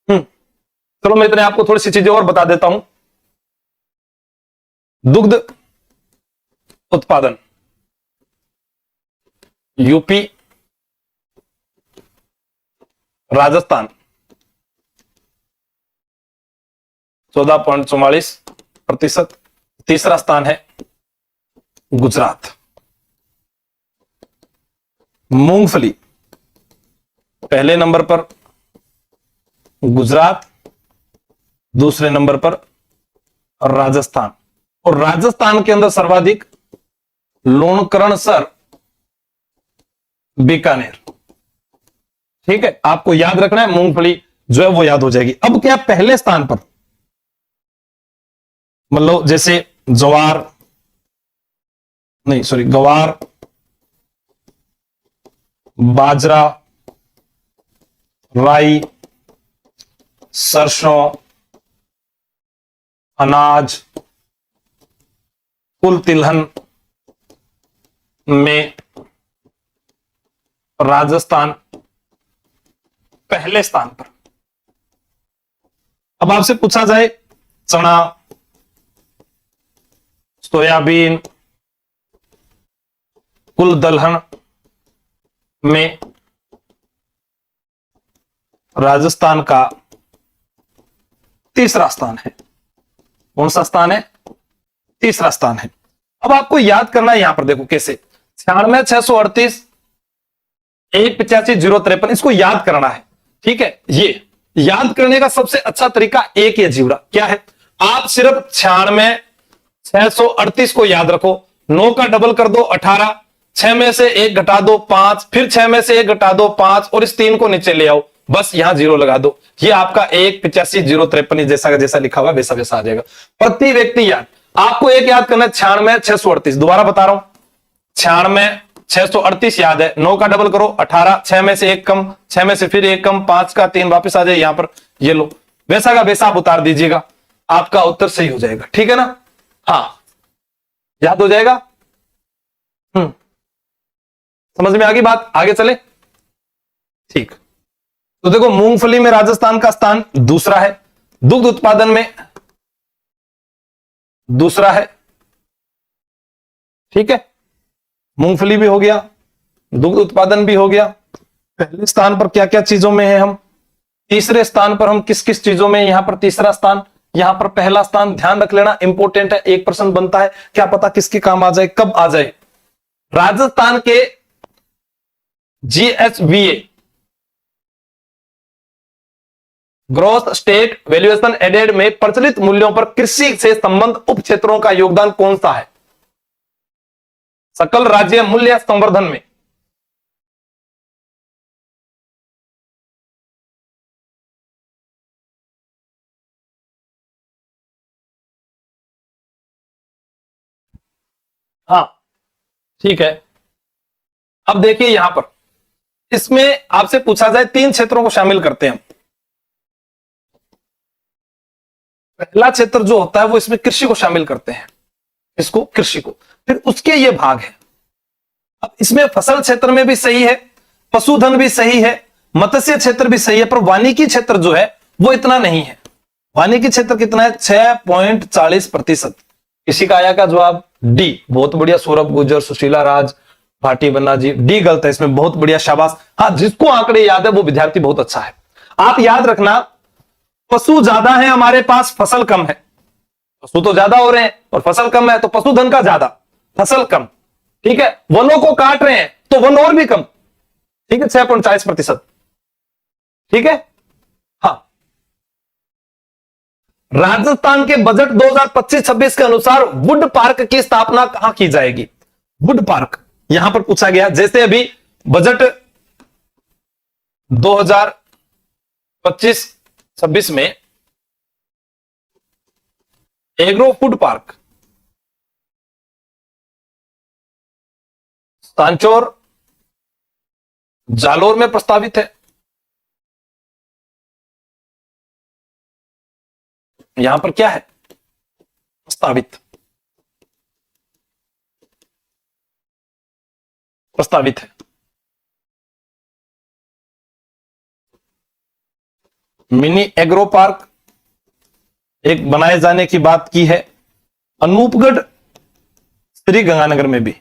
चलो मैं इतने आपको थोड़ी सी चीजें और बता देता हूं। दुग्ध उत्पादन यूपी, राजस्थान 14.44%। तीसरा स्थान है गुजरात। मूंगफली पहले नंबर पर गुजरात, दूसरे नंबर पर राजस्थान। और राजस्थान के अंदर सर्वाधिक लोणकरणसर, बीकानेर। ठीक है, आपको याद रखना है, मूंगफली जो है वो याद हो जाएगी। अब क्या पहले स्थान पर मतलब जैसे ज्वार, नहीं सॉरी, गवार, बाजरा, राई, सरसों, अनाज, कुल तिलहन में राजस्थान पहले स्थान पर। अब आपसे पूछा जाए चना, सोयाबीन, कुल दलहन में राजस्थान का तीसरा स्थान है। कौन सा स्थान है? तीसरा स्थान है। अब आपको याद करना है, यहां पर देखो कैसे, 96,638, 185,053, इसको याद करना है। ठीक है, ये याद करने का सबसे अच्छा तरीका एक ये जीवड़ा क्या है, आप सिर्फ 96,638 को याद रखो, 9 का डबल कर दो 18, 6 में से 1 घटा दो 5, फिर 6 में से 1 घटा दो 5 और इस 3 को नीचे ले आओ, बस यहां 0 लगा दो। ये आपका 185,053 जैसा का जैसा लिखा हुआ वैसा वैसा आ जाएगा। प्रति व्यक्ति याद, आपको एक याद करना है 96,638, दोबारा बता रहा हूं, 96,638 याद है, 9 का डबल करो 18, 6 में से 1 कम, 6 में से फिर 1 कम, 5 का 3 वापस आ जाए यहां पर, ये लो, वैसा का वैसा आप उतार दीजिएगा, आपका उत्तर सही हो जाएगा। ठीक है ना? हाँ, याद हो जाएगा? समझ में आ गई बात? आगे चले। ठीक, तो देखो मूंगफली में राजस्थान का स्थान दूसरा है, दुग्ध उत्पादन में दूसरा है। ठीक है, मूंगफली भी हो गया, दुग्ध उत्पादन भी हो गया। पहले स्थान पर क्या क्या चीजों में है हम, तीसरे स्थान पर हम किस किस चीजों में, यहां पर तीसरा स्थान, यहां पर पहला स्थान। ध्यान रख लेना, इंपॉर्टेंट है, 1% बनता है, क्या पता किसके काम आ जाए, कब आ जाए। राजस्थान के GSVA growth state valuation added में प्रचलित मूल्यों पर कृषि से संबंध उप क्षेत्रों का योगदान कौन सा है सकल राज्य मूल्य संवर्धन में? हाँ ठीक है, अब देखिए यहां पर इसमें आपसे पूछा जाए, 3 क्षेत्रों को शामिल करते हैं हम। पहला क्षेत्र जो होता है वो इसमें कृषि को शामिल करते हैं, इसको कृषि को, फिर उसके ये भाग है। अब इसमें फसल क्षेत्र में भी सही है, पशुधन भी सही है, मत्स्य क्षेत्र भी सही है, पर वानिकी क्षेत्र जो है वो इतना नहीं है। वानिकी क्षेत्र कितना है? 6.40%। किसी का आया का जवाब डी, बहुत बढ़िया, सौरभ गुजर, सुशीला राज, भाटी बन्ना जी, डी गलत है इसमें, बहुत बढ़िया, शाबाश। हाँ, जिसको आंकड़े याद है वो विद्यार्थी बहुत अच्छा है। आप याद रखना, पशु ज्यादा है हमारे पास, फसल कम है। पशु तो ज्यादा हो रहे हैं और फसल कम है, तो पशुधन का ज्यादा, फसल कम। ठीक है, वनों को काट रहे हैं तो वन और भी कम। ठीक है, 6.40%। ठीक है, हाँ। राजस्थान के बजट 2025-26 के अनुसार वुड पार्क की स्थापना कहां की जाएगी? वुड पार्क यहां पर पूछा गया। जैसे अभी बजट 2025-26 में agro food park Sanchore Jalore में प्रस्तावित है। यहां पर क्या है? प्रस्तावित, प्रस्तावित है। मिनी एग्रो पार्क एक बनाए जाने की बात की है, अनूपगढ़ श्री गंगानगर में भी।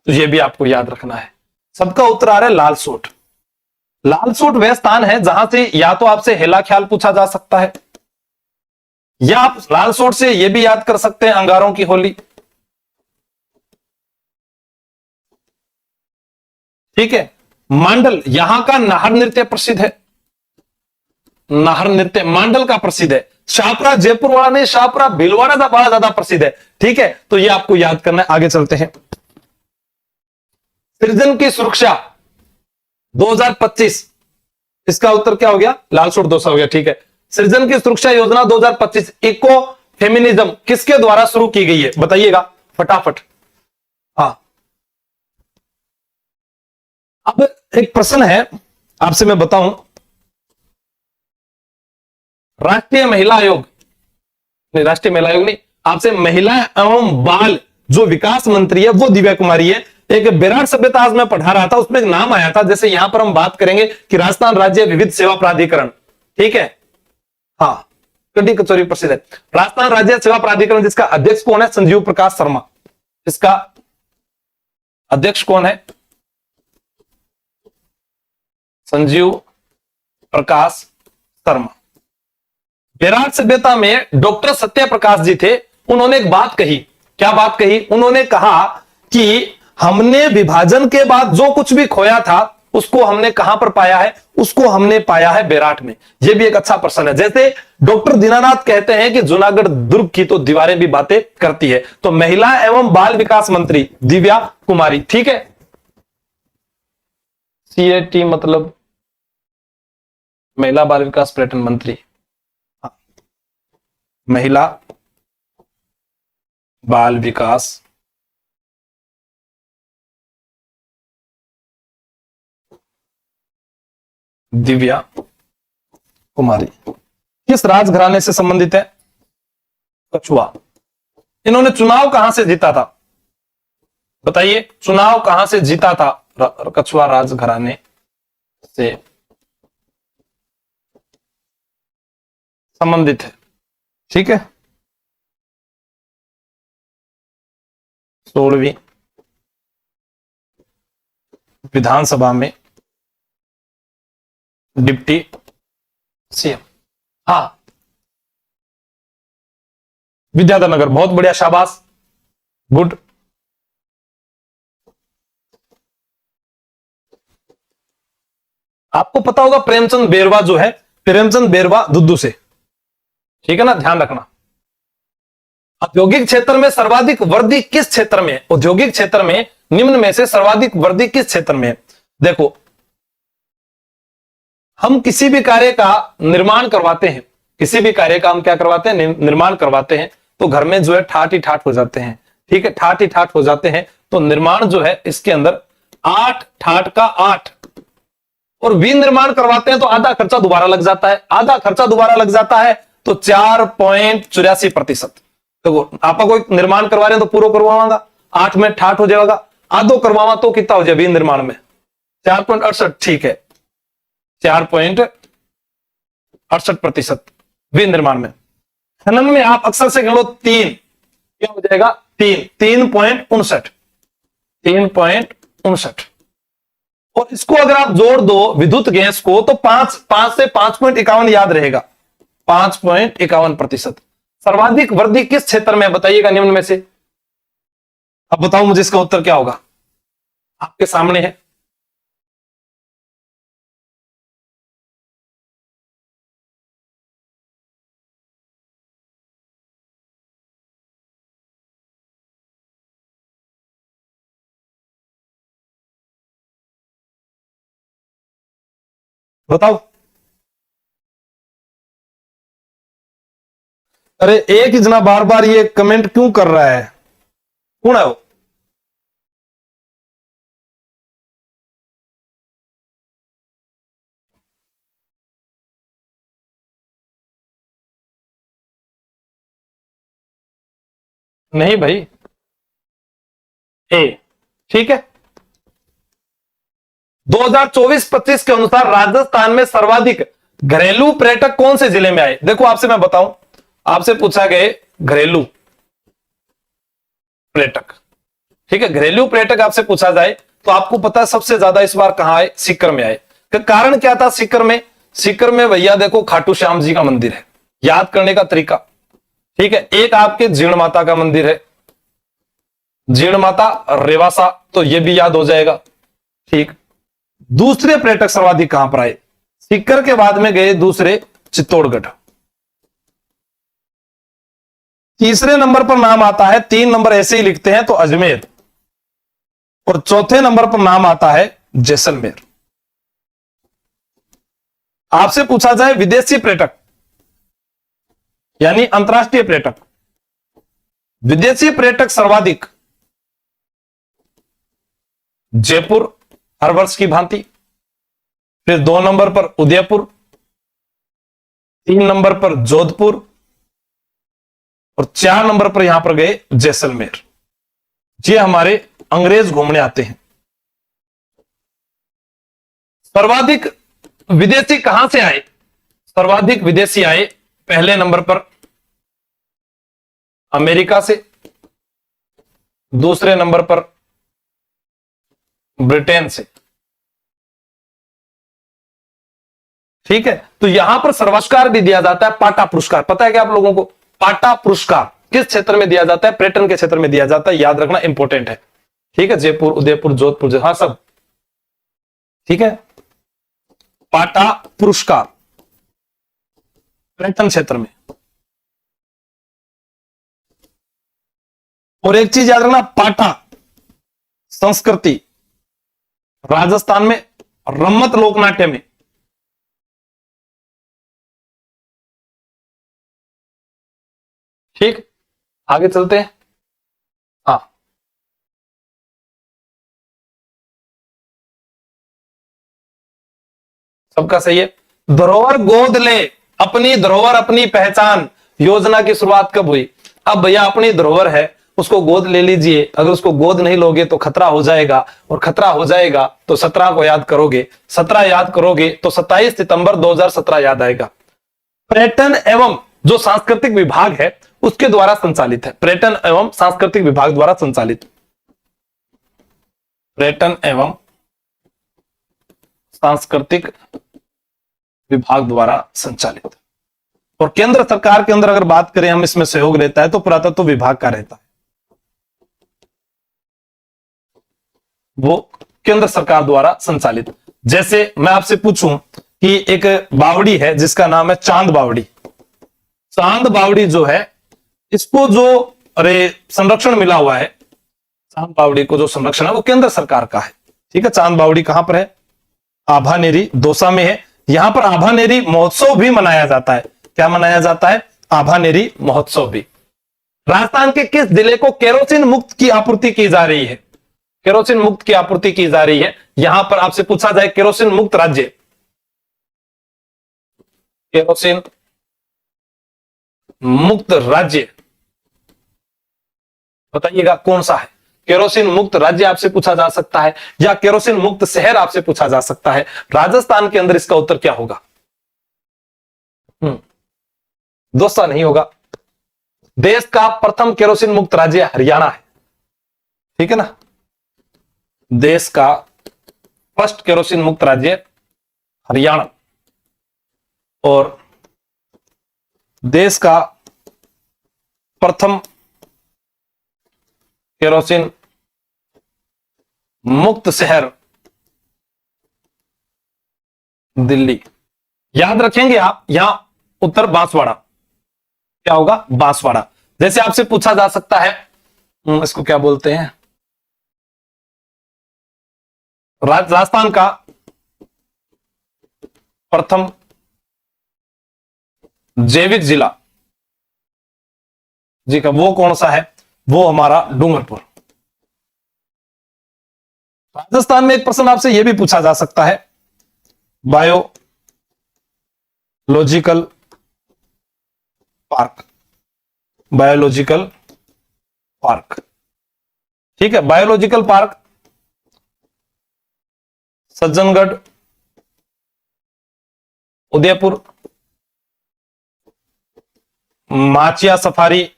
तो यह भी आपको याद रखना है। सबका उत्तर आ रहा है लालसोट। लालसोट वह स्थान है जहां से या तो आपसे हेला ख्याल पूछा जा सकता है, या आप लालसोट से यह भी याद कर सकते हैं अंगारों की होली। ठीक है, मांडल, यहां का नाहर नृत्य प्रसिद्ध है, नाहर नृत्य मांडल का प्रसिद्ध है। शाहपुरा जयपुर वाला नहीं, शाहपुरा भीलवाड़ा का बड़ा ज्यादा प्रसिद्ध है। ठीक है, तो ये आपको याद करना है। आगे चलते हैं। सृजन की सुरक्षा 2025, इसका उत्तर क्या हो गया? लालसोट दौसा हो गया। ठीक है, सृजन की सुरक्षा योजना 2025 इको फेमिनिज्म किसके द्वारा शुरू की गई है? बताइएगा फटाफट। हाँ, अब एक प्रश्न है आपसे, मैं बताऊं, राष्ट्रीय महिला आयोग नहीं, राष्ट्रीय महिला आयोग नहीं, आपसे महिला एवं बाल जो विकास मंत्री है वो दिव्या कुमारी है। एक विराट सभ्यता आज मैं पढ़ा रहा था, उसमें एक नाम आया था, जैसे यहां पर हम बात करेंगे कि राजस्थान राज्य विविध सेवा प्राधिकरण। ठीक है, हाँ, कड़ी कचौरी प्रसिद्ध है। राजस्थान राज्य सेवा प्राधिकरण जिसका अध्यक्ष कौन है? संजीव प्रकाश शर्मा। इसका अध्यक्ष कौन है? संजीव प्रकाश शर्मा। विराट सभ्यता में डॉक्टर सत्य प्रकाश जी थे, उन्होंने एक बात कही। क्या बात कही? उन्होंने कहा कि हमने विभाजन के बाद जो कुछ भी खोया था उसको हमने कहां पर पाया है? उसको हमने पाया है बेराट में। यह भी एक अच्छा प्रश्न है। जैसे डॉक्टर दीनानाथ कहते हैं कि जूनागढ़ दुर्ग की तो दीवारें भी बातें करती है, तो महिला एवं बाल विकास मंत्री दिव्या कुमारी। ठीक है, CAT मतलब महिला बाल विकास पर्यटन मंत्री, महिला बाल विकास दिव्या कुमारी किस राजघराने से संबंधित है? कछुआ। इन्होंने चुनाव कहां से जीता था? बताइए, चुनाव कहां से जीता था? कछुआ राजघराने से संबंधित है। ठीक है, 16वीं विधानसभा में डिप्टी सीएम। हाँ, विद्याधर नगर। बहुत बढ़िया, शाबाश, गुड। आपको पता होगा प्रेमचंद बेरवा जो है, प्रेमचंद बेरवा दुद्दू से, ठीक है ना, ध्यान रखना। औद्योगिक क्षेत्र में सर्वाधिक वृद्धि किस क्षेत्र में है? औद्योगिक क्षेत्र में निम्न में से सर्वाधिक वृद्धि किस क्षेत्र में है? देखो, हम किसी भी कार्य का निर्माण करवाते हैं, किसी भी कार्य का हम क्या करवाते हैं? निर्माण करवाते हैं, तो घर में जो है ठाट ही ठाट हो जाते हैं। ठीक है, ठाट ही ठाट हो जाते हैं। तो निर्माण जो है इसके अंदर 8 ठाट का 8, और विनिर्माण करवाते हैं तो आधा खर्चा दोबारा लग जाता है। आधा खर्चा दोबारा लग जाता है तो 4.84%। देखो, आपका कोई निर्माण करवा रहे हैं तो पूरा करवाऊंगा, 8 में ठाट हो जाएगा, आधो करवावा तो कितना हो जाए विनिर्माण में? 4.68। ठीक है, 4.68% विनिर्माण में। खनन में आप अक्सर से कह लो 3, क्या हो जाएगा? 3.59। 3.59। और इसको अगर आप जोड़ दो विद्युत गैस को तो 5 से 5.51 याद रहेगा, 5.51%। सर्वाधिक वृद्धि किस क्षेत्र में? बताइएगा निम्न में से। अब बताओ मुझे इसका उत्तर क्या होगा? आपके सामने है। बताओ। अरे एक ही जना बार बार ये कमेंट क्यों कर रहा है? कौन है वो? नहीं भाई, ए। ठीक है, 2024-25 के अनुसार राजस्थान में सर्वाधिक घरेलू पर्यटक कौन से जिले में आए? देखो, आपसे मैं बताऊं, आपसे पूछा गया घरेलू पर्यटक। ठीक है, घरेलू पर्यटक आपसे पूछा जाए तो आपको पता है सबसे ज्यादा इस बार कहां आए? सीकर में आए। कारण क्या था सीकर में? सीकर में भैया देखो खाटू श्याम जी का मंदिर है, याद करने का तरीका। ठीक है, एक आपके जीर्ण माता का मंदिर है, जीर्ण माता रेवासा, तो ये भी याद हो जाएगा। ठीक, दूसरे पर्यटक सर्वाधिक कहां पर आए? सीकर के बाद में गए दूसरे चित्तौड़गढ़। तीसरे नंबर पर नाम आता है, 3 नंबर ऐसे ही लिखते हैं तो अजमेर, और चौथे नंबर पर नाम आता है जैसलमेर। आपसे पूछा जाए विदेशी पर्यटक यानी अंतरराष्ट्रीय पर्यटक, विदेशी पर्यटक सर्वाधिक जयपुर हर वर्ष की भांति, फिर 2 नंबर पर उदयपुर, 3 नंबर पर जोधपुर, और 4 नंबर पर यहां पर गए जैसलमेर। ये हमारे अंग्रेज घूमने आते हैं। सर्वाधिक विदेशी कहां से आए? सर्वाधिक विदेशी आए पहले नंबर पर अमेरिका से, दूसरे नंबर पर ब्रिटेन से। ठीक है, तो यहां पर पुरस्कार भी दिया जाता है, पाटा पुरस्कार। पता है क्या आप लोगों को? पाटा पुरस्कार किस क्षेत्र में दिया जाता है? पर्यटन के क्षेत्र में दिया जाता है, याद रखना इंपॉर्टेंट है। ठीक है, जयपुर, उदयपुर, जोधपुर, हाँ सब ठीक है। पाटा पुरस्कार पर्यटन क्षेत्र में। और एक चीज याद रखना, पाटा संस्कृति राजस्थान में रम्मत लोकनाट्य में। ठीक, आगे चलते हैं। हाँ, सबका सही है। धरोहर गोद ले, अपनी धरोहर अपनी पहचान योजना की शुरुआत कब हुई? अब भैया अपनी धरोहर है, उसको गोद ले लीजिए। अगर उसको गोद नहीं लोगे तो खतरा हो जाएगा, और खतरा हो जाएगा तो 17 को याद करोगे, 17 याद करोगे तो 27 सितंबर 2017 याद आएगा। पर्यटन एवं जो सांस्कृतिक विभाग है उसके द्वारा संचालित है, पर्यटन एवं सांस्कृतिक विभाग द्वारा संचालित, पर्यटन एवं सांस्कृतिक विभाग द्वारा संचालित। और केंद्र सरकार के अंदर अगर बात करें हम, इसमें सहयोग रहता है तो पुरातत्व विभाग का रहता है, वो केंद्र सरकार द्वारा संचालित। जैसे मैं आपसे पूछूं कि एक बावड़ी है जिसका नाम है चांद बावड़ी, चांद बावड़ी जो है इसको जो संरक्षण मिला हुआ है, चांद बावड़ी को जो संरक्षण है वो केंद्र सरकार का है। ठीक है, चांद बावड़ी कहां पर है? आभानेरी दौसा में है। यहां पर आभानेरी महोत्सव भी मनाया जाता है। क्या मनाया जाता है? आभानेरी महोत्सव भी। राजस्थान के किस जिले को केरोसिन मुक्त की आपूर्ति की जा रही है? केरोसिन मुक्त की आपूर्ति की जा रही है। यहां पर आपसे पूछा जाए केरोसिन मुक्त राज्य, केरोसिन मुक्त राज्य बताइएगा कौन सा है? केरोसिन मुक्त राज्य आपसे पूछा जा सकता है, या केरोसिन मुक्त शहर आपसे पूछा जा सकता है। राजस्थान के अंदर इसका उत्तर क्या होगा? दोस्ता नहीं होगा। देश का प्रथम केरोसिन मुक्त राज्य हरियाणा है। ठीक है ना, देश का फर्स्ट केरोसिन मुक्त राज्य हरियाणा, और देश का प्रथम केरोसिन मुक्त शहर दिल्ली। याद रखेंगे आप, यहां उत्तर बांसवाड़ा। क्या होगा? बांसवाड़ा। जैसे आपसे पूछा जा सकता है, इसको क्या बोलते हैं, राजस्थान का प्रथम जैविक जिला जी का वो कौन सा है? वो हमारा डूंगरपुर। राजस्थान में एक प्रश्न आपसे यह भी पूछा जा सकता है, बायोलॉजिकल पार्क, बायोलॉजिकल पार्क। ठीक है, biological park Sajjangarh, Udaipur, Machia safari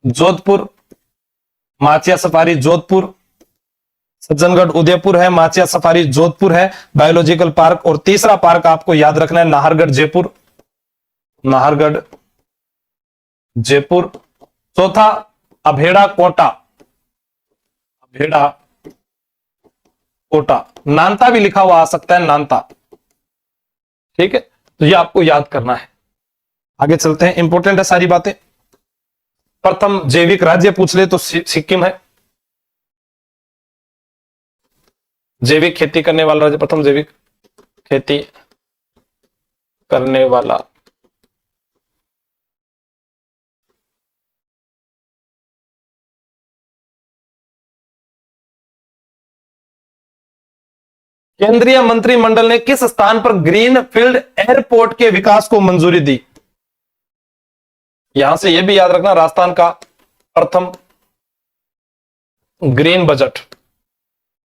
Jodhpur, Machia safari Jodhpur, Sajjangarh Udaipur है, माचिया सफारी जोधपुर है बायोलॉजिकल पार्क। और तीसरा पार्क आपको याद रखना है नाहरगढ़ जयपुर, नाहरगढ़ जयपुर। चौथा अभेड़ा कोटा, अभेड़ा कोटा। नानता भी लिखा हुआ आ सकता है, नानता। ठीक है, तो ये आपको याद करना है। आगे चलते हैं, इंपॉर्टेंट है सारी बातें। प्रथम जैविक राज्य पूछ ले तो सिक्किम है, जैविक खेती करने वाला राज्य, प्रथम जैविक खेती करने वाला केंद्रीय मंत्रिमंडल ने किस स्थान पर ग्रीन फील्ड एयरपोर्ट के विकास को मंजूरी दी? यहां से यह भी याद रखना, राजस्थान का प्रथम ग्रीन बजट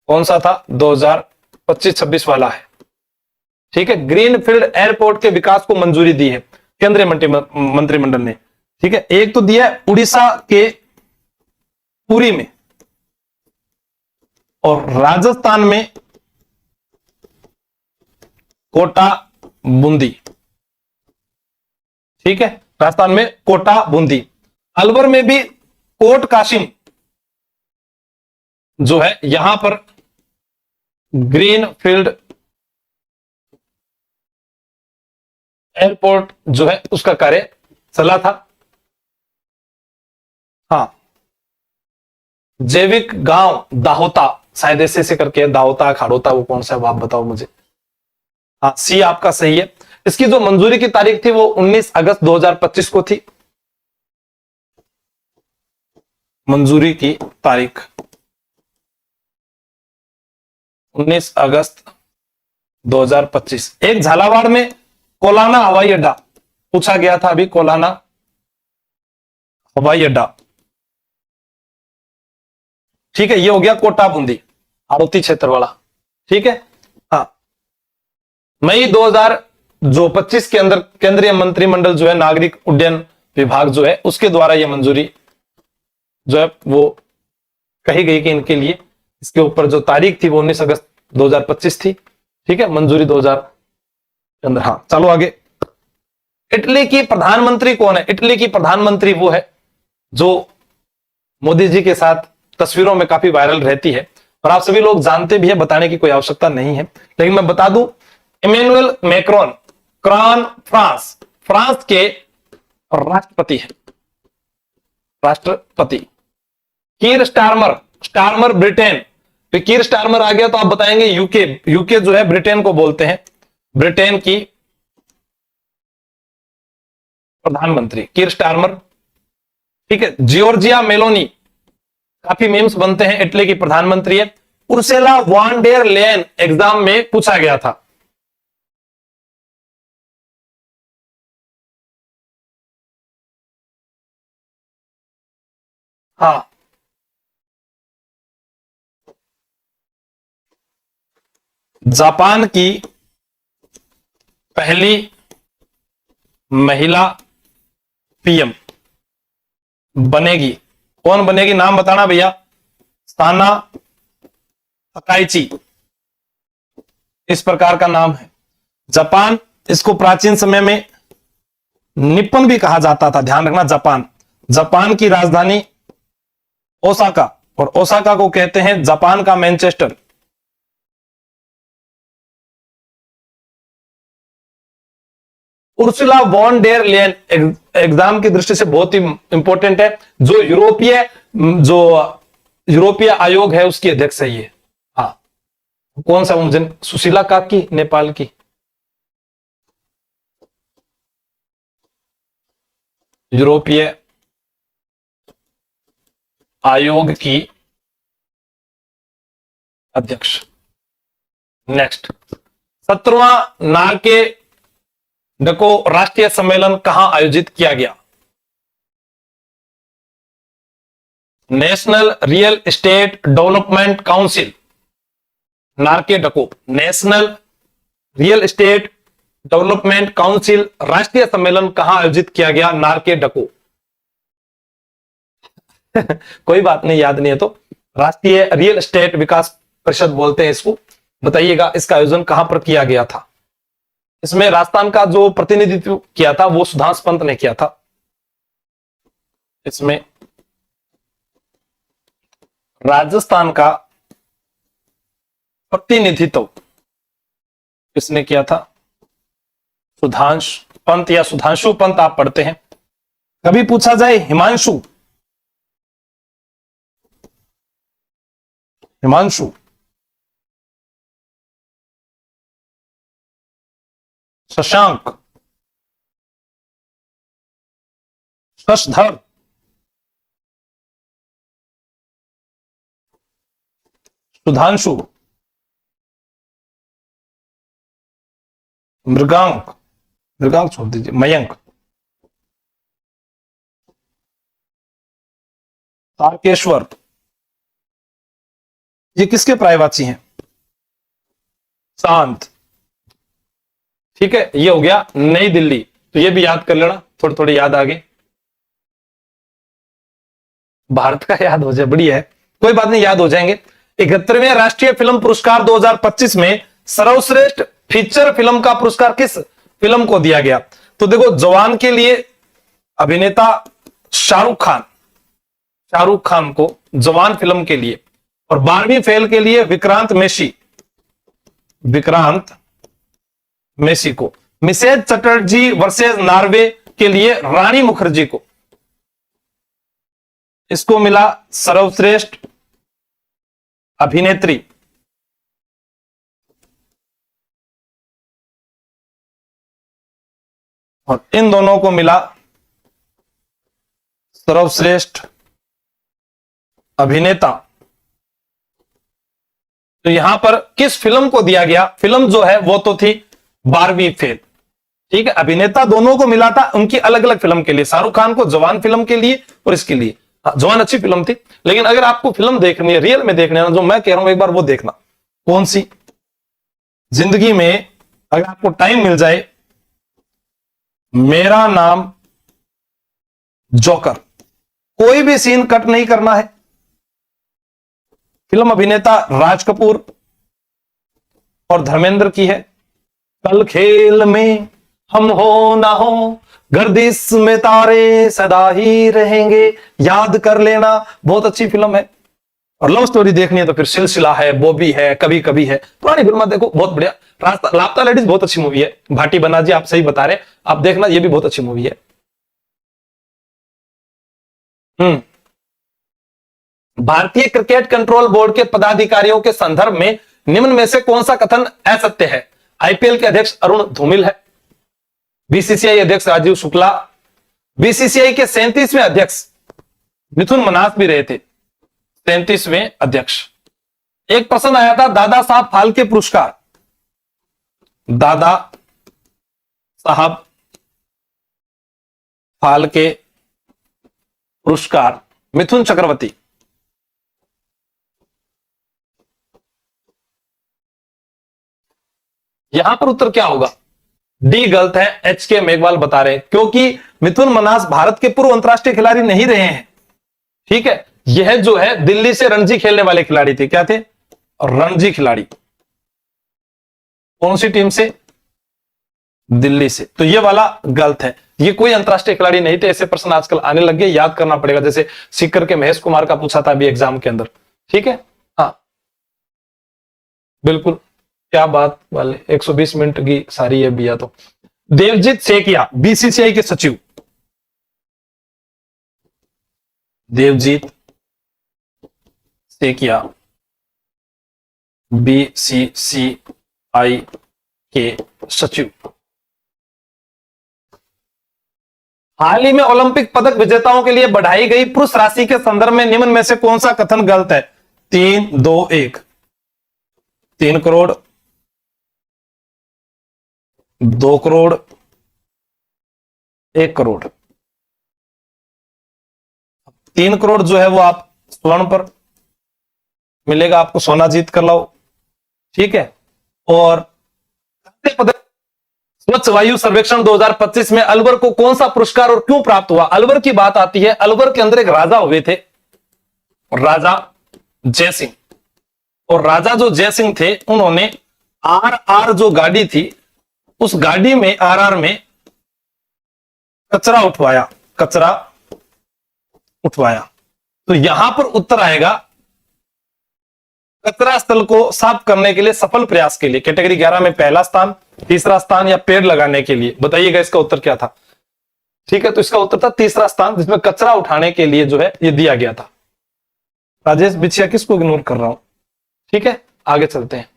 कौन सा था? 2025-26 वाला है। ठीक है, ग्रीन फील्ड एयरपोर्ट के विकास को मंजूरी दी है केंद्रीय मंत्रिमंडल ने। ठीक है, एक तो दिया है उड़ीसा के पुरी में, और राजस्थान में कोटा बूंदी। ठीक है, राजस्थान में कोटा बूंदी। अलवर में भी कोट काशिम जो है, यहां पर ग्रीन फील्ड एयरपोर्ट जो है उसका कार्य चला था। हाँ, जैविक गांव दाहोता, शायद ऐसे करके दाहोता खाड़ोता, वो कौन सा है आप बताओ मुझे। हाँ, सी आपका सही है। इसकी जो मंजूरी की तारीख थी वो 19 अगस्त 2025 को थी। मंजूरी की तारीख 19 अगस्त 2025। एक झालावाड़ में कोलाना हवाई अड्डा, पूछा गया था अभी कोलाना हवाई अड्डा। ठीक है, ये हो गया कोटा बूंदी आड़ोती क्षेत्र वाला। ठीक है, हाँ। मई 2025 के अंदर केंद्रीय मंत्रिमंडल जो है नागरिक उड्डयन विभाग जो है उसके द्वारा ये मंजूरी जो है वो कही गई कि इनके लिए इसके ऊपर जो तारीख थी वो 19 अगस्त 2025 थी। ठीक है, मंजूरी 2000 के अंदर। हाँ, चलो आगे। इटली की प्रधानमंत्री कौन है? इटली की प्रधानमंत्री वो है जो मोदी जी के साथ तस्वीरों में काफी वायरल रहती है और आप सभी लोग जानते भी है, बताने की कोई आवश्यकता नहीं है, लेकिन मैं बता दूं, इमैनुअल मैक्रोन, क्रान फ्रांस, फ्रांस के राष्ट्रपति है, राष्ट्रपति। कीर स्टारमर, स्टारमर ब्रिटेन, तो कीर स्टारमर आ गया तो आप बताएंगे यूके, यूके जो है ब्रिटेन को बोलते हैं, ब्रिटेन की प्रधानमंत्री कीर स्टारमर। ठीक है, जॉर्जिया मेलोनी, काफी मीम्स बनते हैं, इटली की प्रधानमंत्री है। Ursula von der Leyen exam में पूछा गया था। हाँ, जापान की पहली महिला पीएम बनेगी, कौन बनेगी? नाम बताना भैया। साना तकाइची, इस प्रकार का नाम है। जापान, इसको प्राचीन समय में निप्पन भी कहा जाता था, ध्यान रखना। जापान, जापान की राजधानी ओसाका, और ओसाका को कहते हैं जापान का Manchester. Ursula von der Leyen exam की दृष्टि से बहुत ही इंपॉर्टेंट है, जो यूरोपीय आयोग है उसकी अध्यक्ष है ये। हाँ, कौन सा मुझे, सुशीला काकी, नेपाल की। यूरोपीय आयोग की अध्यक्ष। नेक्स्ट, 17वां नार्के डको राष्ट्रीय सम्मेलन कहां आयोजित किया गया? National real estate development council, NAREDCO, national real estate development council राष्ट्रीय सम्मेलन कहां आयोजित किया गया? नार्के डको। कोई बात नहीं, याद नहीं है तो राष्ट्रीय रियल एस्टेट विकास परिषद बोलते हैं इसको। बताइएगा इसका आयोजन कहां पर किया गया था? इसमें राजस्थान का जो प्रतिनिधित्व किया था वो सुधांश पंत ने किया था। इसमें राजस्थान का प्रतिनिधित्व किसने किया था? सुधांश पंत या सुधांशु पंत आप पढ़ते हैं। कभी पूछा जाए हिमांशु, हिमांशु, शशांक, शशधर, सुधांशु, मृगांक, मृगांक छोड़ दीजिए, मयंक, तारकेश्वर, ये किसके पर्यायवाची हैं? शांत। ठीक है, ये हो गया नई दिल्ली, तो ये भी याद कर लेना, थोड़ी थोड़ी याद आ गई। भारत का याद हो जाए, बढ़िया है, कोई बात नहीं, याद हो जाएंगे। 71वें राष्ट्रीय फिल्म पुरस्कार 2025 में सर्वश्रेष्ठ फीचर फिल्म का पुरस्कार किस फिल्म को दिया गया? तो देखो, जवान के लिए अभिनेता शाहरुख खान, शाहरुख खान को जवान फिल्म के लिए, और 12वीं फेल के लिए विक्रांत मेसी, विक्रांत मेसी को। मिसेज चटर्जी वर्सेस नॉर्वे के लिए रानी मुखर्जी को, इसको मिला सर्वश्रेष्ठ अभिनेत्री। और इन दोनों को मिला सर्वश्रेष्ठ अभिनेता। तो यहां पर किस फिल्म को दिया गया? फिल्म जो है वो तो थी 12वीं फेल। ठीक है, अभिनेता दोनों को मिला था उनकी अलग अलग फिल्म के लिए। शाहरुख खान को जवान फिल्म के लिए और इसके लिए। हाँ, जवान अच्छी फिल्म थी, लेकिन अगर आपको फिल्म देखनी है, रियल में देखनी है ना, जो मैं कह रहा हूं एक बार वो देखना। कौन सी? जिंदगी में अगर आपको टाइम मिल जाए, मेरा नाम जोकर, कोई भी सीन कट नहीं करना है। फिल्म अभिनेता राज कपूर और धर्मेंद्र की है। कल खेल में हम हो ना हो, गर्दिश में तारे सदा ही रहेंगे, याद कर लेना। बहुत अच्छी फिल्म है। और लव स्टोरी देखनी है तो फिर सिलसिला है, बॉबी है, कभी कभी है, पुरानी फिल्म देखो, बहुत बढ़िया। लापता लेडीज बहुत अच्छी मूवी है। भाटी बना जी, आप सही बता रहे, आप देखना, ये भी बहुत अच्छी मूवी है। भारतीय क्रिकेट कंट्रोल बोर्ड के पदाधिकारियों के संदर्भ में निम्न में से कौन सा कथन असत्य है? आईपीएल के अध्यक्ष अरुण धूमिल है, बीसीसीआई अध्यक्ष राजीव शुक्ला, बीसीसीआई के 37वें अध्यक्ष मिथुन मन्हास भी रहे थे, 37वें अध्यक्ष। एक प्रश्न आया था, दादा साहब फाल्के पुरस्कार, दादा साहब फाल्के पुरस्कार मिथुन चक्रवर्ती। यहां पर उत्तर क्या होगा? डी गलत है, एच के मेघवाल बता रहे हैं, क्योंकि मिथुन मन्हास भारत के पूर्व अंतरराष्ट्रीय खिलाड़ी नहीं रहे हैं। ठीक है, यह जो है दिल्ली से रणजी खेलने वाले खिलाड़ी थे। क्या थे? रणजी खिलाड़ी। कौन सी टीम से? दिल्ली से। तो ये वाला गलत है, ये कोई अंतरराष्ट्रीय खिलाड़ी नहीं थे। ऐसे प्रश्न आजकल आने लग गए, याद करना पड़ेगा। जैसे सीकर के महेश कुमार का पूछा था अभी एग्जाम के अंदर। ठीक है, हाँ बिल्कुल, क्या बात वाले, 120 मिनट की सारी है बिया। तो देवजीत सेकिया बीसीसीआई के सचिव, देवजीत सेकिया बीसीसीआई के सचिव। हाल ही में ओलंपिक पदक विजेताओं के लिए बढ़ाई गई पुरुष राशि के संदर्भ में निम्न में से कौन सा कथन गलत है? 3, 2, 1। 3 करोड़, 2 करोड़, 1 करोड़। 3 करोड़ जो है वो आप स्वर्ण पर मिलेगा, आपको सोना जीत कर लाओ। ठीक है, और स्वच्छ वायु सर्वेक्षण 2025 में अलवर को कौन सा पुरस्कार और क्यों प्राप्त हुआ? अलवर की बात आती है, अलवर के अंदर एक राजा हुए थे, राजा जयसिंह। और राजा जो जयसिंह थे, उन्होंने आर जो गाड़ी थी, उस गाड़ी में आर में कचरा उठवाया, कचरा उठवाया। तो यहां पर उत्तर आएगा, कचरा स्थल को साफ करने के लिए सफल प्रयास के लिए। कैटेगरी 11 में पहला स्थान, तीसरा स्थान, या पेड़ लगाने के लिए? बताइएगा इसका उत्तर क्या था। ठीक है, तो इसका उत्तर था तीसरा स्थान, जिसमें कचरा उठाने के लिए जो है ये दिया गया था। राजेश बिछिया किसको इग्नोर कर रहा हूं? ठीक है, आगे चलते हैं।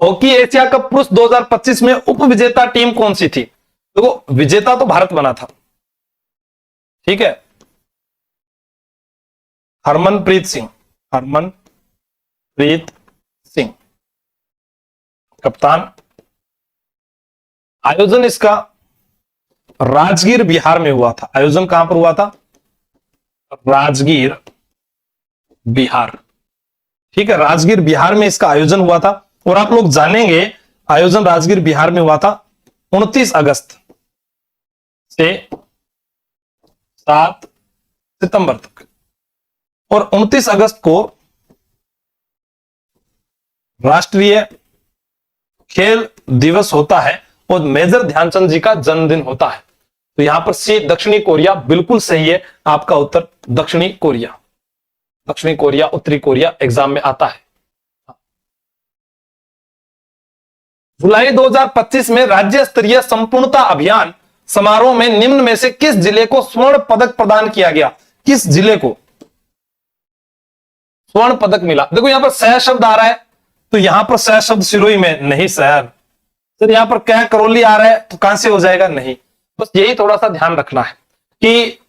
हॉकी एशिया कप पुरुष 2025 में उप विजेता टीम कौन सी थी? देखो, विजेता तो भारत बना था। ठीक है, हरमनप्रीत सिंह, हरमनप्रीत सिंह कप्तान। आयोजन इसका राजगीर बिहार में हुआ था। आयोजन कहां पर हुआ था? राजगीर बिहार। ठीक है, राजगीर बिहार में इसका आयोजन हुआ था। और आप लोग जानेंगे, आयोजन राजगीर बिहार में हुआ था 29 अगस्त से 7 सितंबर तक। और 29 अगस्त को राष्ट्रीय खेल दिवस होता है और मेजर ध्यानचंद जी का जन्मदिन होता है। तो यहां पर सी, दक्षिणी कोरिया, बिल्कुल सही है आपका उत्तर, दक्षिणी कोरिया। दक्षिणी कोरिया, उत्तरी कोरिया एग्जाम में आता है। जुलाई 2025 में राज्य स्तरीय संपूर्णता अभियान समारोह में निम्न में से किस जिले को स्वर्ण पदक प्रदान किया गया? किस जिले को स्वर्ण पदक मिला? देखो यहां पर शहर शब्द आ रहा है, तो यहां पर शहर शब्द सिरोही में नहीं, शहर। सर यहां पर क्या करौली आ रहा है, तो कहां से हो जाएगा? नहीं। बस यही थोड़ा सा ध्यान रखना है कि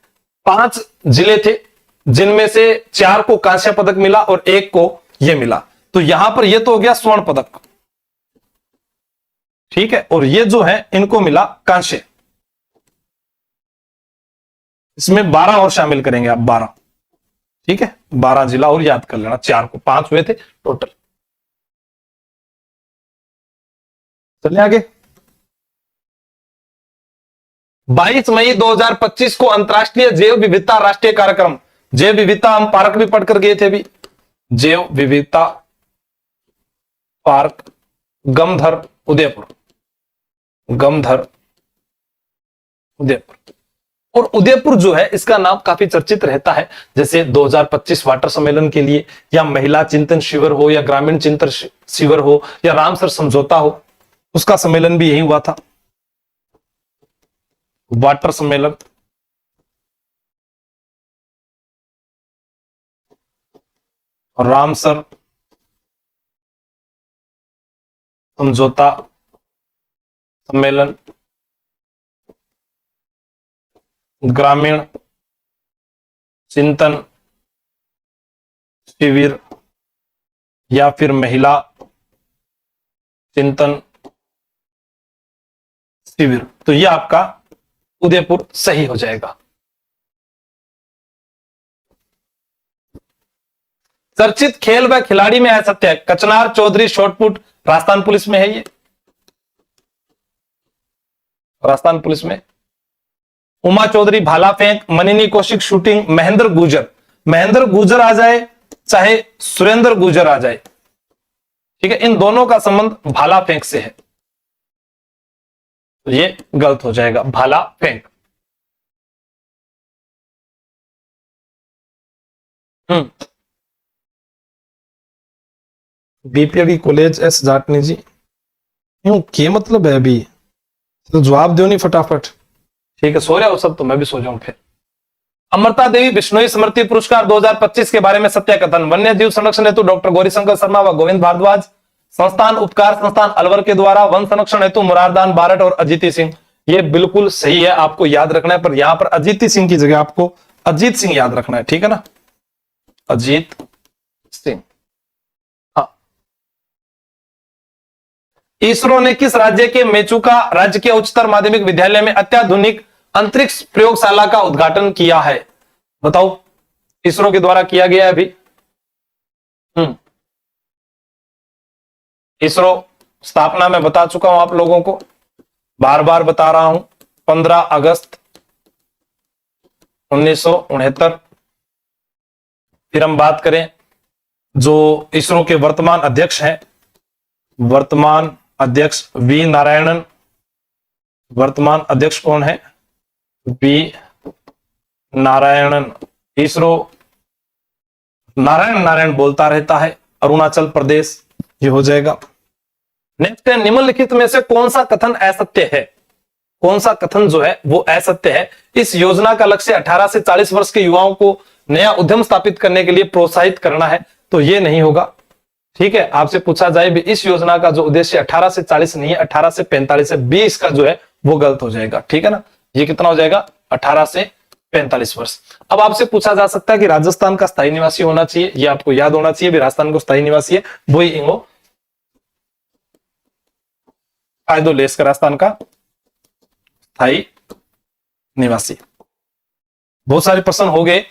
5 जिले थे, जिनमें से 4 को कांस्य पदक मिला और 1 को यह मिला। तो यहां पर यह तो हो गया स्वर्ण पदक। ठीक है, और ये जो है इनको मिला कांस्य। इसमें 12 और शामिल करेंगे आप, 12। ठीक है, 12 जिला और याद कर लेना, 4 को 5 हुए थे टोटल। चलिए आगे। 22 मई 2025 को अंतर्राष्ट्रीय जैव विविधता राष्ट्रीय कार्यक्रम, जैव विविधता हम पार्क भी पढ़कर गए थे अभी, जैव विविधता पार्क गमधर उदयपुर, गमधर उदयपुर। और उदयपुर जो है इसका नाम काफी चर्चित रहता है, जैसे 2025 वाटर सम्मेलन के लिए, या महिला चिंतन शिविर हो, या ग्रामीण चिंतन शिविर हो, या रामसर समझौता हो, उसका सम्मेलन भी यही हुआ था, वाटर सम्मेलन। रामसर समझौता सम्मेलन, ग्रामीण चिंतन शिविर, या फिर महिला चिंतन शिविर, तो यह आपका उदयपुर सही हो जाएगा। चर्चित खेल व खिलाड़ी में असत्य है, कचनार चौधरी शॉटपुट, राजस्थान पुलिस में है ये, राजस्थान पुलिस में। उमा चौधरी भाला फेंक, मनिनी कौशिक शूटिंग, महेंद्र गुर्जर, महेंद्र गुर्जर आ जाए चाहे सुरेंद्र गुर्जर आ जाए, ठीक है, इन दोनों का संबंध भाला फेंक से है, तो ये गलत हो जाएगा, भाला फेंक। बीपीएडी कॉलेज एस जाटनी जी, यूं क्या मतलब है अभी, तो जवाब दो नहीं फटाफट। ठीक है, सो रहे हो सब, तो मैं भी सो जाऊं फिर। अमृता देवी बिश्नोई स्मृति पुरस्कार 2025 के बारे में सत्य कथन, वन्य जीव संरक्षण हेतु डॉक्टर गौरीशंकर शर्मा व गोविंद भारद्वाज, संस्थान उपकार संस्थान अलवर के द्वारा, वन संरक्षण हेतु मुरारदान बारट और अजीती सिंह। ये बिल्कुल सही है, आपको याद रखना है, पर यहां पर अजीती सिंह की जगह आपको अजीत सिंह याद रखना है, ठीक है ना, अजीत सिंह। इसरो ने किस राज्य के मेचुका राजकीय उच्चतर माध्यमिक विद्यालय में अत्याधुनिक अंतरिक्ष प्रयोगशाला का उद्घाटन किया है? बताओ, इसरो के द्वारा किया गया है अभी। इसरो स्थापना में बता चुका हूं आप लोगों को, बार बार बता रहा हूं, 15 अगस्त 1969। फिर हम बात करें जो इसरो के वर्तमान अध्यक्ष हैं, वर्तमान अध्यक्ष वी नारायणन, वर्तमान अध्यक्ष कौन है? वी नारायणन। इसरो नारायण नारायण बोलता रहता है, अरुणाचल प्रदेश, ये हो जाएगा। नेक्स्ट है, निम्नलिखित में से कौन सा कथन असत्य है? कौन सा कथन जो है वो असत्य है? इस योजना का लक्ष्य 18 से 40 वर्ष के युवाओं को नया उद्यम स्थापित करने के लिए प्रोत्साहित करना है, तो ये नहीं होगा। ठीक है, आपसे पूछा जाए भी इस योजना का जो उद्देश्य 18 से 40 नहीं है, 18 से 45 है, 20 का जो है वो गलत हो जाएगा, ठीक है ना। ये कितना हो जाएगा? 18 से 45 वर्ष। अब आपसे पूछा जा सकता है कि राजस्थान का स्थायी निवासी होना चाहिए, ये आपको याद होना चाहिए भी, राजस्थान को स्थायी निवासी है वही इंगो फायदो लेस का राजस्थान का स्थायी निवासी। बहुत सारे प्रश्न हो गए।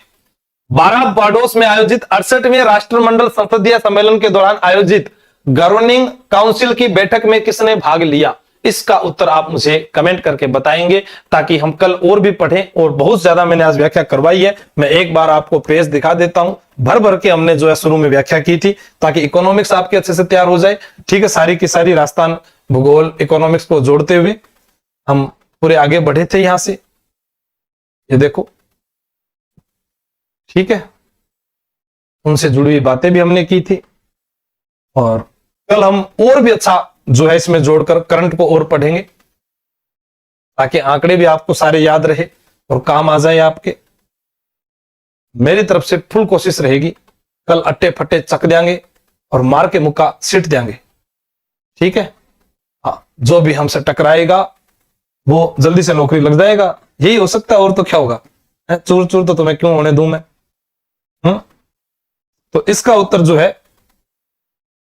12 बारडोस में आयोजित 68वें राष्ट्रमंडल संसदीय सम्मेलन के दौरान आयोजित गवर्निंग काउंसिल की बैठक में किसने भाग लिया? इसका उत्तर आप मुझे कमेंट करके बताएंगे, ताकि हम कल और भी पढ़ें। और बहुत ज्यादा मैंने आज व्याख्या करवाई है, मैं एक बार आपको पेज दिखा देता हूं, भर भर के हमने जो है शुरू में व्याख्या की थी, ताकि इकोनॉमिक्स आपके अच्छे से तैयार हो जाए। ठीक है, सारी की सारी राजस्थान भूगोल इकोनॉमिक्स को जोड़ते हुए हम पूरे आगे बढ़े थे यहां से, ये देखो, ठीक है, उनसे जुड़ी हुई बातें भी हमने की थी। और कल हम और भी अच्छा जो है इसमें जोड़कर करंट को और पढ़ेंगे, ताकि आंकड़े भी आपको सारे याद रहे और काम आ जाए आपके। मेरी तरफ से फुल कोशिश रहेगी, कल अट्टे फट्टे चक देंगे और मार के मुक्का सिट देंगे, ठीक है। हाँ, जो भी हमसे टकराएगा वो जल्दी से नौकरी लग जाएगा, यही हो सकता है, और तो क्या होगा। चूर चूर तो तुम्हें क्यों होने दूं मैं। तो इसका उत्तर जो है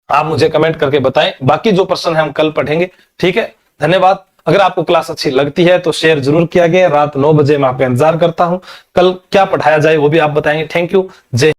आप मुझे कमेंट करके बताएं, बाकी जो प्रश्न है हम कल पढ़ेंगे, ठीक है। धन्यवाद। अगर आपको क्लास अच्छी लगती है तो शेयर जरूर किया गया। रात 9 बजे मैं आपका इंतजार करता हूं। कल क्या पढ़ाया जाए वो भी आप बताएंगे। Thank you. जय